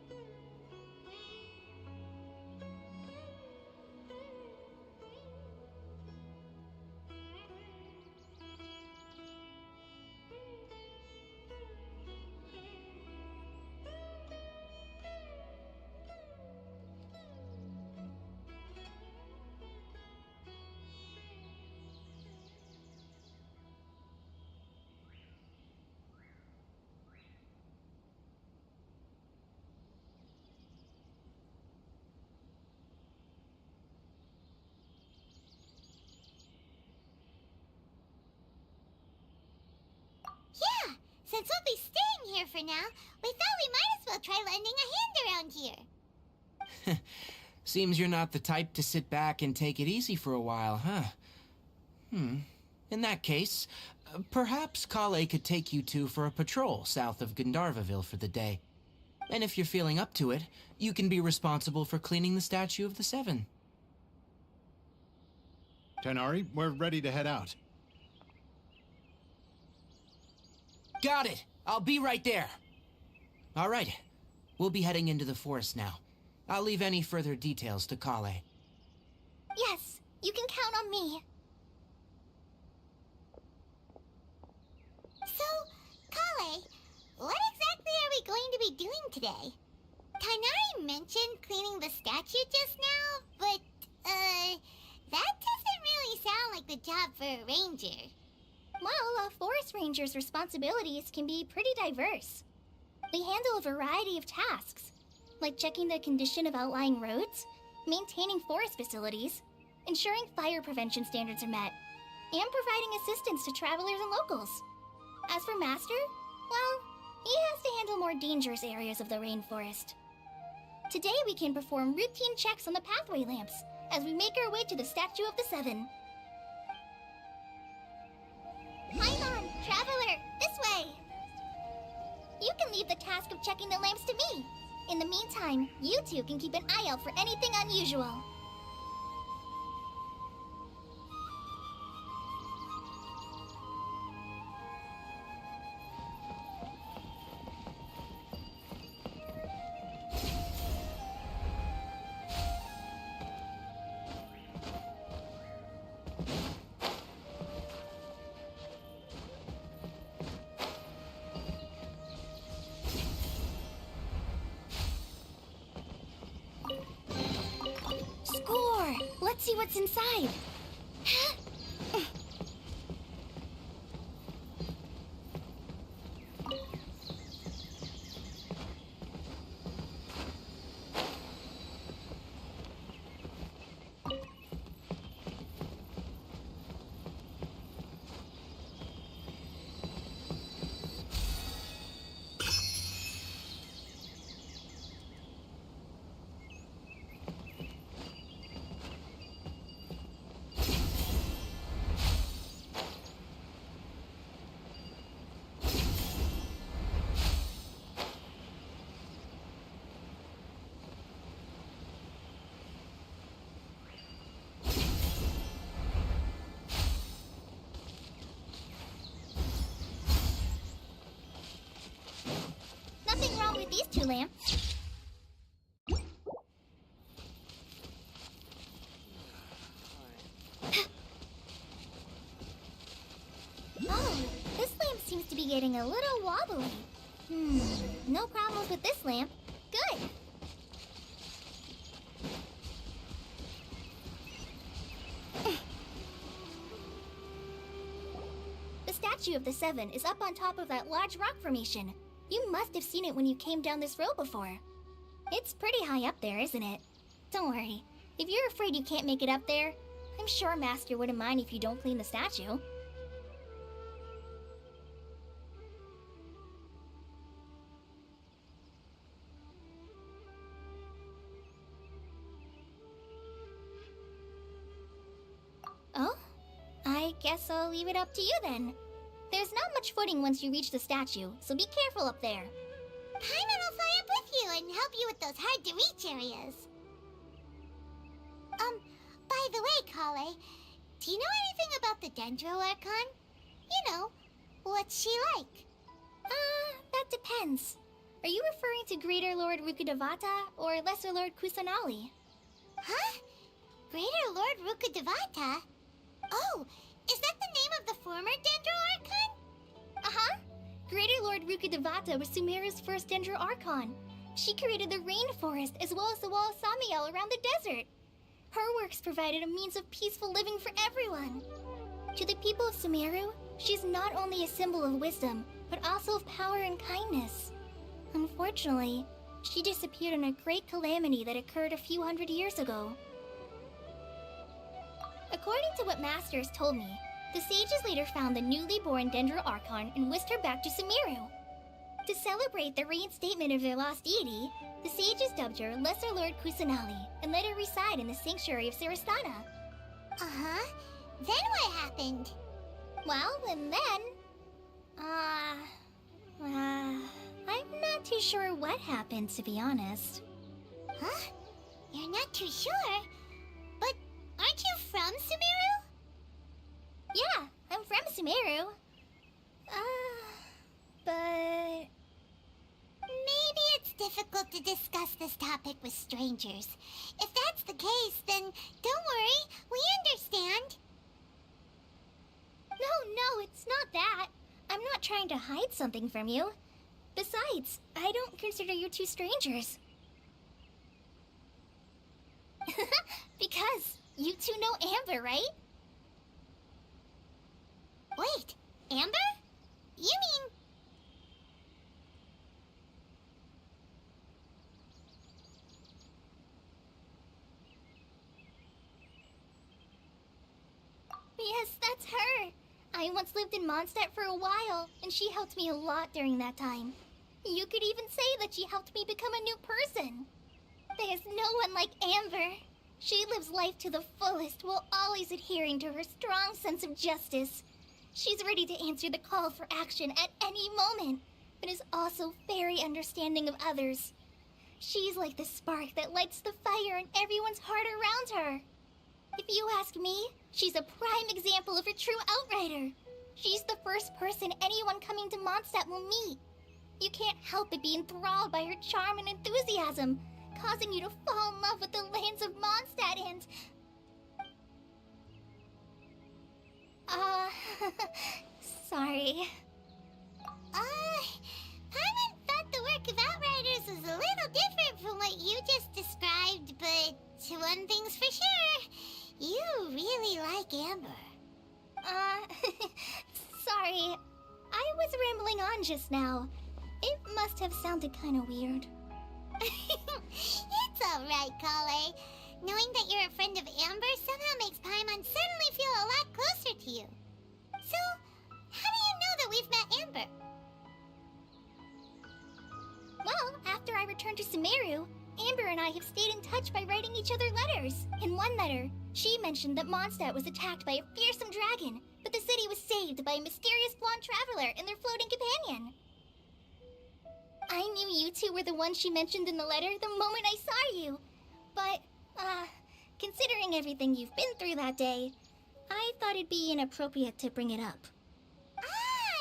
Yeah, since we'll be staying here for now, we thought we might as well try lending a hand around here. Seems you're not the type to sit back and take it easy for a while, huh? In that case, perhaps Kale could take you two for a patrol south of Gandharvaville for the day. And if you're feeling up to it, you can be responsible for cleaning the Statue of the Seven. Tighnari, we're ready to head out. Got it! I'll be right there! All right, we'll be heading into the forest now. I'll leave any further details to Kale. Yes, you can count on me. So, Kale, what exactly are we going to be doing today? Tighnari mentioned cleaning the statue just now, but, that doesn't really sound like the job for a ranger. Well, a forest ranger's responsibilities can be pretty diverse. They handle a variety of tasks, like checking the condition of outlying roads, maintaining forest facilities, ensuring fire prevention standards are met, and providing assistance to travelers and locals. As for Master, well, he has to handle more dangerous areas of the rainforest. Today we can perform routine checks on the pathway lamps as we make our way to the Statue of the Seven. Paimon, traveler, this way! You can leave the task of checking the lamps to me. In the meantime, you two can keep an eye out for anything unusual. Score! Let's see what's inside. Nothing wrong with these two lamps. Oh, this lamp seems to be getting a little wobbly. No problems with this lamp. Good. The statue of the Seven is up on top of that large rock formation. You must have seen it when you came down this road before. It's pretty high up there, isn't it? Don't worry. If you're afraid you can't make it up there, I'm sure Master wouldn't mind if you don't clean the statue. Oh? I guess I'll leave it up to you then. There's not much footing once you reach the statue, so be careful up there. Paimon will fly up with you and help you with those hard-to-reach areas. By the way, Kale, do you know anything about the Dendro Archon? You know, what's she like? That depends. Are you referring to Greater Lord Rukkhadevata or Lesser Lord Kusanali? Huh? Greater Lord Rukkhadevata? Oh, is that the name of the former Dendro Archon? Uh-huh. Greater Lord Rukkhadevata was Sumeru's first Dendro Archon. She created the rainforest as well as the wall of Samiel around the desert. Her works provided a means of peaceful living for everyone. To the people of Sumeru, she's not only a symbol of wisdom, but also of power and kindness. Unfortunately, she disappeared in a great calamity that occurred a few hundred years ago. According to what Master has told me, the sages later found the newly born Dendro Archon and whisked her back to Sumeru. To celebrate the reinstatement of their lost deity, the sages dubbed her Lesser Lord Kusanali and let her reside in the sanctuary of Sarastana. Uh-huh. Then what happened? Well, and then... I'm not too sure what happened, to be honest. Huh? You're not too sure? But aren't you from Sumeru? Yeah, I'm from Sumeru. But... Maybe it's difficult to discuss this topic with strangers. If that's the case, then don't worry, we understand. No, it's not that. I'm not trying to hide something from you. Besides, I don't consider you two strangers. Because you two know Amber, right? Wait, Amber? You mean... Yes, that's her. I once lived in Mondstadt for a while, and she helped me a lot during that time. You could even say that she helped me become a new person. There's no one like Amber. She lives life to the fullest while always adhering to her strong sense of justice. She's ready to answer the call for action at any moment, but is also very understanding of others. She's like the spark that lights the fire in everyone's heart around her. If you ask me, she's a prime example of a true outrider. She's the first person anyone coming to Mondstadt will meet. You can't help but be enthralled by her charm and enthusiasm, causing you to fall in love with the lands of Mondstadt and... sorry. Paimon thought the work of Outriders was a little different from what you just described, but one thing's for sure, you really like Amber. Sorry. I was rambling on just now. It must have sounded kind of weird. It's alright, Kale. Knowing that you're a friend of Amber somehow makes Paimon suddenly feel a lot closer to you. So, how do you know that we've met Amber? Well, after I returned to Sumeru, Amber and I have stayed in touch by writing each other letters. In one letter, she mentioned that Mondstadt was attacked by a fearsome dragon, but the city was saved by a mysterious blonde traveler and their floating companion. I knew you two were the ones she mentioned in the letter the moment I saw you. But, considering everything you've been through that day, I thought it'd be inappropriate to bring it up.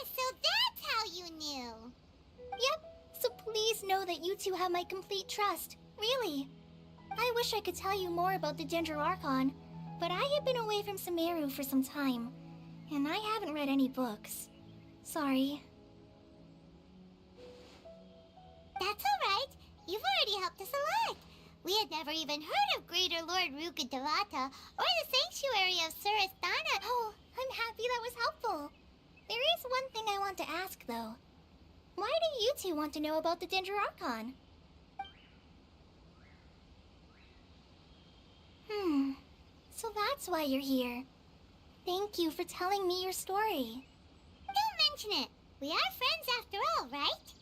So that's how you knew. Yep, so please know that you two have my complete trust. Really. I wish I could tell you more about the Dendro Archon, but I have been away from Sumeru for some time, and I haven't read any books. Sorry. That's alright. You've already helped us a lot. We had never even heard of Greater Lord Rukkhadevata or the Sanctuary of Surasthana. Oh, I'm happy that was helpful. There is one thing I want to ask, though. Why do you two want to know about the Danger Archon? So that's why you're here. Thank you for telling me your story. Don't mention it. We are friends after all, right?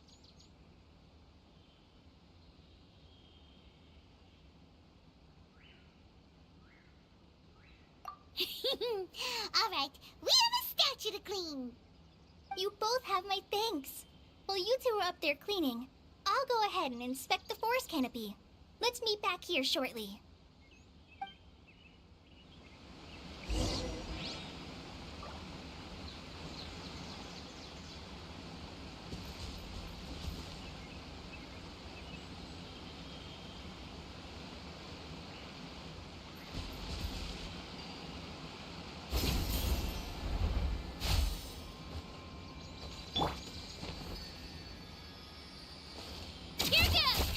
Alright, we have a statue to clean. You both have my thanks. While you two are up there cleaning, I'll go ahead and inspect the forest canopy. Let's meet back here shortly. Here goes!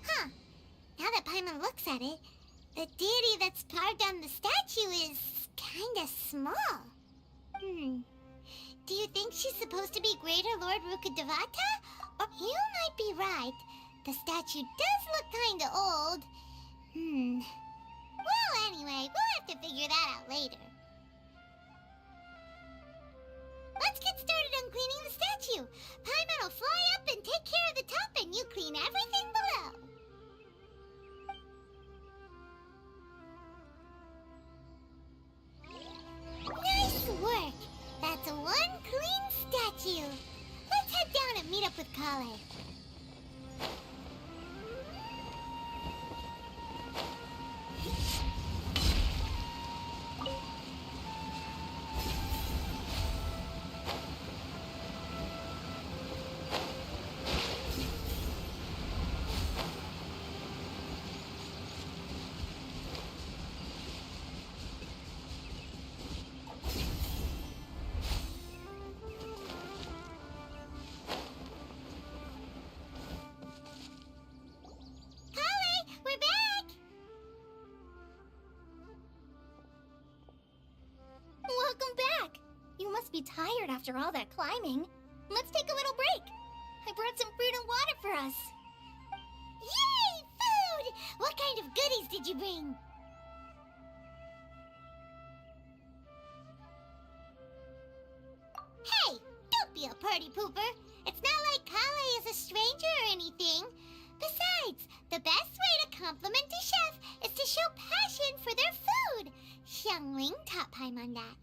Huh. Now that Paimon looks at it, the deity that's carved on the statue is kinda small. Do you think she's supposed to be Greater Lord Rukkhadevata? Or you might be right. The statue does look kinda old. Well, anyway, we'll have to figure that out later. Let's get started on cleaning the statue. Paimon will fly up and take care of the top, and you clean everything below. Nice work. That's one clean statue. Let's head down and meet up with Kale. We're back! Welcome back! You must be tired after all that climbing. Let's take a little break. I brought some fruit and water for us. Yay! Food! What kind of goodies did you bring? Hey! Don't be a party pooper! It's not like Kale is a stranger or anything. Besides, the best way to compliment a chef is to show passion for their food. Xiangling taught Paimon that.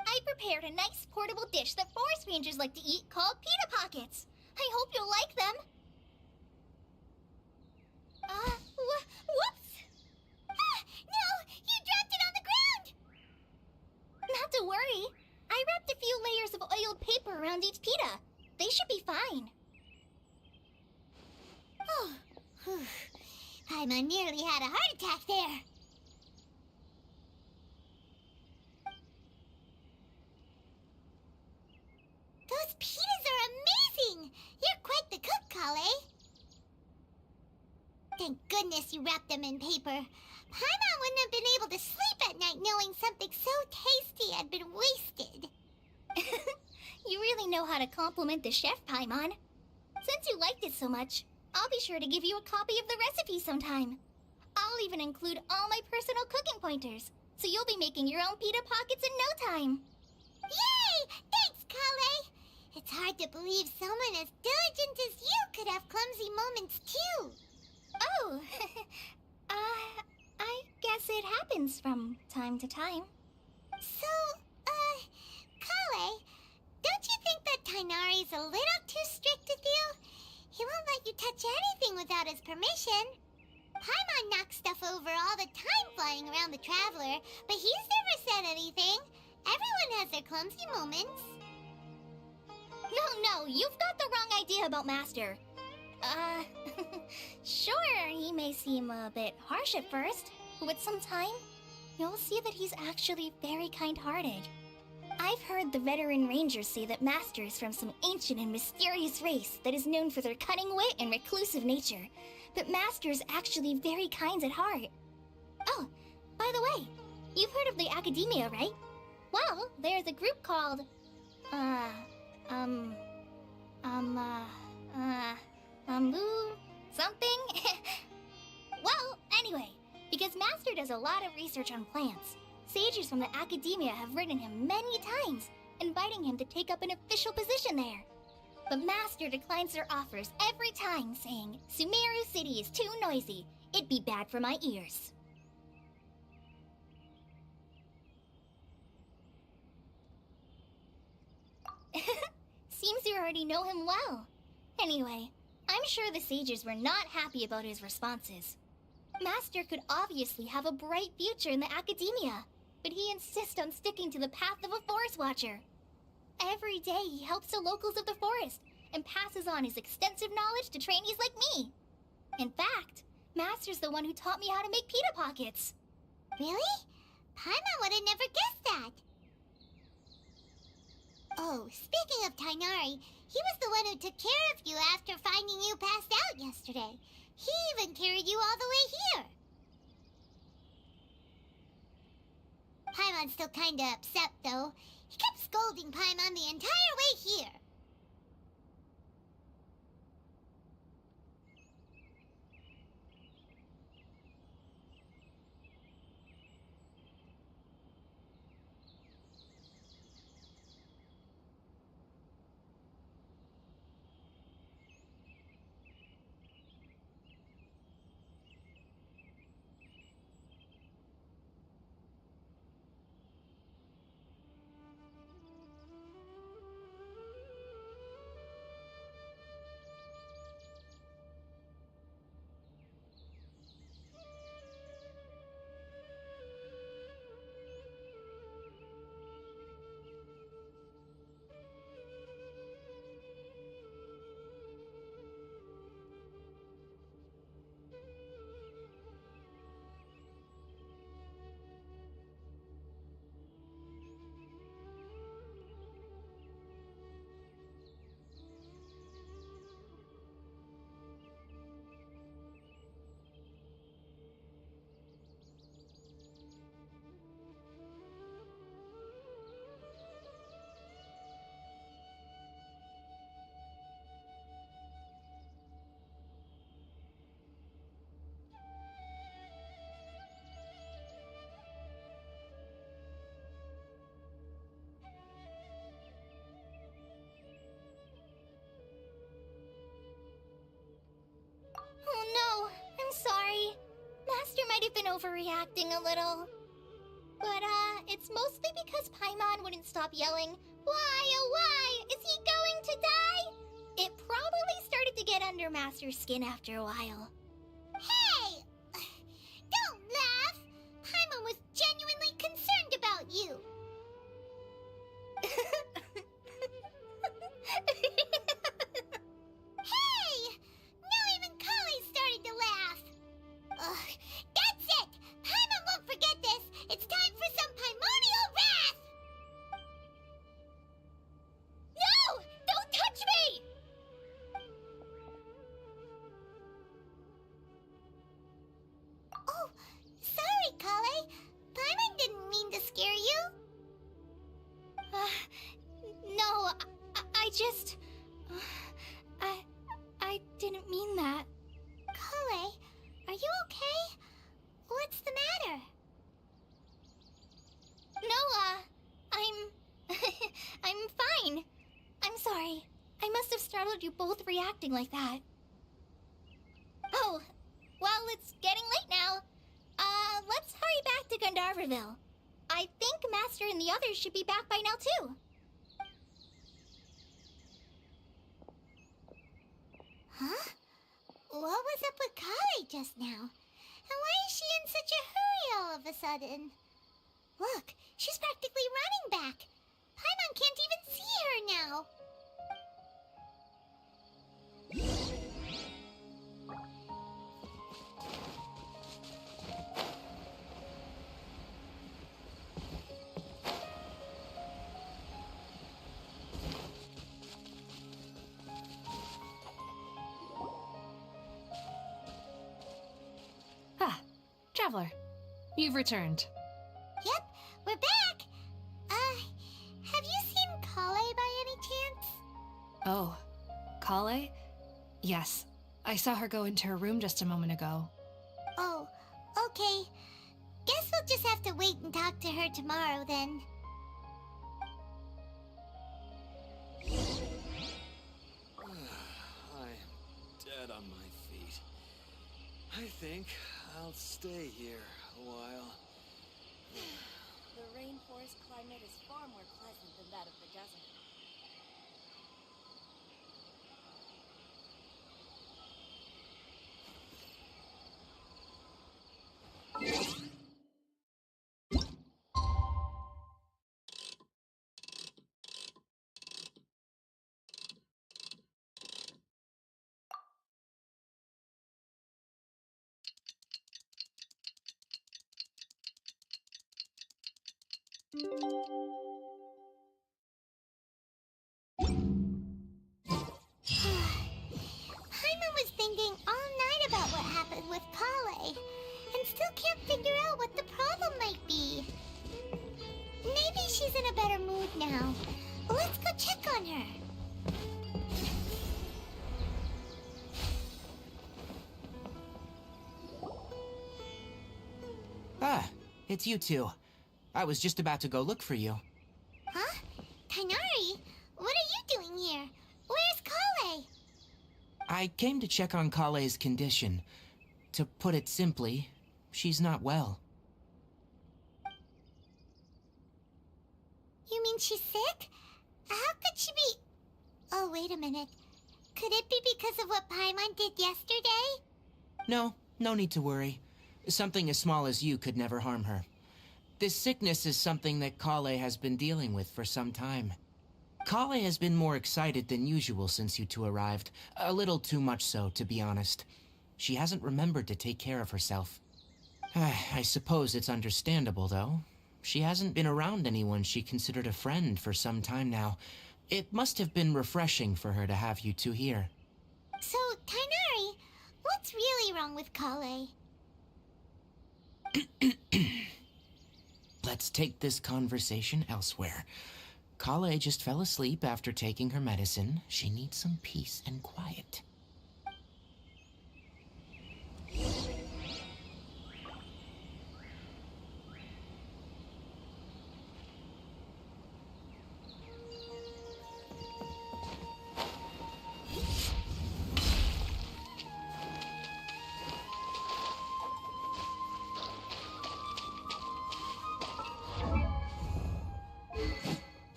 I prepared a nice portable dish that forest rangers like to eat called pita pockets. I hope you'll like them. Whoops! Ah, no! You dropped it on the ground! Not to worry. I wrapped a few layers of oiled paper around each pita. They should be fine. Oh, whew. Paimon nearly had a heart attack there. Those pitas are amazing! You're quite the cook, Kale. Thank goodness you wrapped them in paper. Paimon wouldn't have been able to sleep at night knowing something so tasty had been wasted. You really know how to compliment the chef, Paimon. Since you liked it so much, I'll be sure to give you a copy of the recipe sometime. I'll even include all my personal cooking pointers, so you'll be making your own pita pockets in no time. Yay! Thanks, Kale! It's hard to believe someone as diligent as you could have clumsy moments, too. Oh, I guess it happens from time to time. So, Kale, don't you think that Tainari's a little too strict with you? He won't let you touch anything without his permission. Paimon knocks stuff over all the time flying around the Traveler, but he's never said anything. Everyone has their clumsy moments. No, you've got the wrong idea about Master. Sure, he may seem a bit harsh at first, but with some time, you'll see that he's actually very kind-hearted. I've heard the veteran rangers say that Master is from some ancient and mysterious race that is known for their cunning wit and reclusive nature. But Master is actually very kind at heart. Oh, by the way, you've heard of the Academia, right? Well, there's a group called... something? Well, anyway, because Master does a lot of research on plants, sages from the Academia have written him many times, inviting him to take up an official position there. But Master declines their offers every time, saying, Sumeru City is too noisy. It'd be bad for my ears. Seems you already know him well. Anyway, I'm sure the sages were not happy about his responses. Master could obviously have a bright future in the Academia, but he insists on sticking to the path of a forest watcher. Every day he helps the locals of the forest and passes on his extensive knowledge to trainees like me. In fact, Master's the one who taught me how to make pita pockets. Really? Paimon would have never guessed that. Oh, speaking of Tainari, he was the one who took care of you after finding you passed out yesterday. He even carried you all the way here. Paimon's still kinda upset, though. He kept scolding Paimon the entire way here. Oh no, I'm sorry. Master might have been overreacting a little. But, it's mostly because Paimon wouldn't stop yelling, Why, oh why, is he going to die? It probably started to get under Master's skin after a while. Hey! Don't laugh! Paimon was genuinely concerned about you. Hey! Now even Kali started to laugh. Ugh, that's it! Paimon won't forget this! It's time for some Paimonial wrath! No! Don't touch me! Oh, sorry, Kale. Paimon didn't mean to scare you. No, I just... I didn't mean that. Kale, are you okay? What's the matter? No, I'm fine. I'm sorry. I must have startled you both reacting like that. Oh, well, it's getting late now. Let's hurry back to Gandharville. I think Master and the others should be back by now, too. Huh? What was up with Kale just now? And why is she in such a hurry all of a sudden? Look, she's practically running back. Paimon can't even see her now. Traveler, you've returned. Yep, we're back. Have you seen Kale by any chance? Oh, Kale? Yes, I saw her go into her room just a moment ago. Oh, okay. Guess we'll just have to wait and talk to her tomorrow then. I'm dead on my feet. I think I'll stay here a while. The rainforest climate is far more pleasant than that of the desert. Paimon was thinking all night about what happened with Kale, and still can't figure out what the problem might be. Maybe she's in a better mood now. Let's go check on her. Ah, it's you two. I was just about to go look for you. Huh? Tighnari? What are you doing here? Where's Kale? I came to check on Kale's condition. To put it simply, she's not well. You mean she's sick? How could she be... Oh, wait a minute. Could it be because of what Paimon did yesterday? No, no need to worry. Something as small as you could never harm her. This sickness is something that Kale has been dealing with for some time. Kale has been more excited than usual since you two arrived. A little too much so, to be honest. She hasn't remembered to take care of herself. I suppose it's understandable, though. She hasn't been around anyone she considered a friend for some time now. It must have been refreshing for her to have you two here. So, Tighnari, what's really wrong with Kale? Let's take this conversation elsewhere. Kale just fell asleep after taking her medicine. She needs some peace and quiet.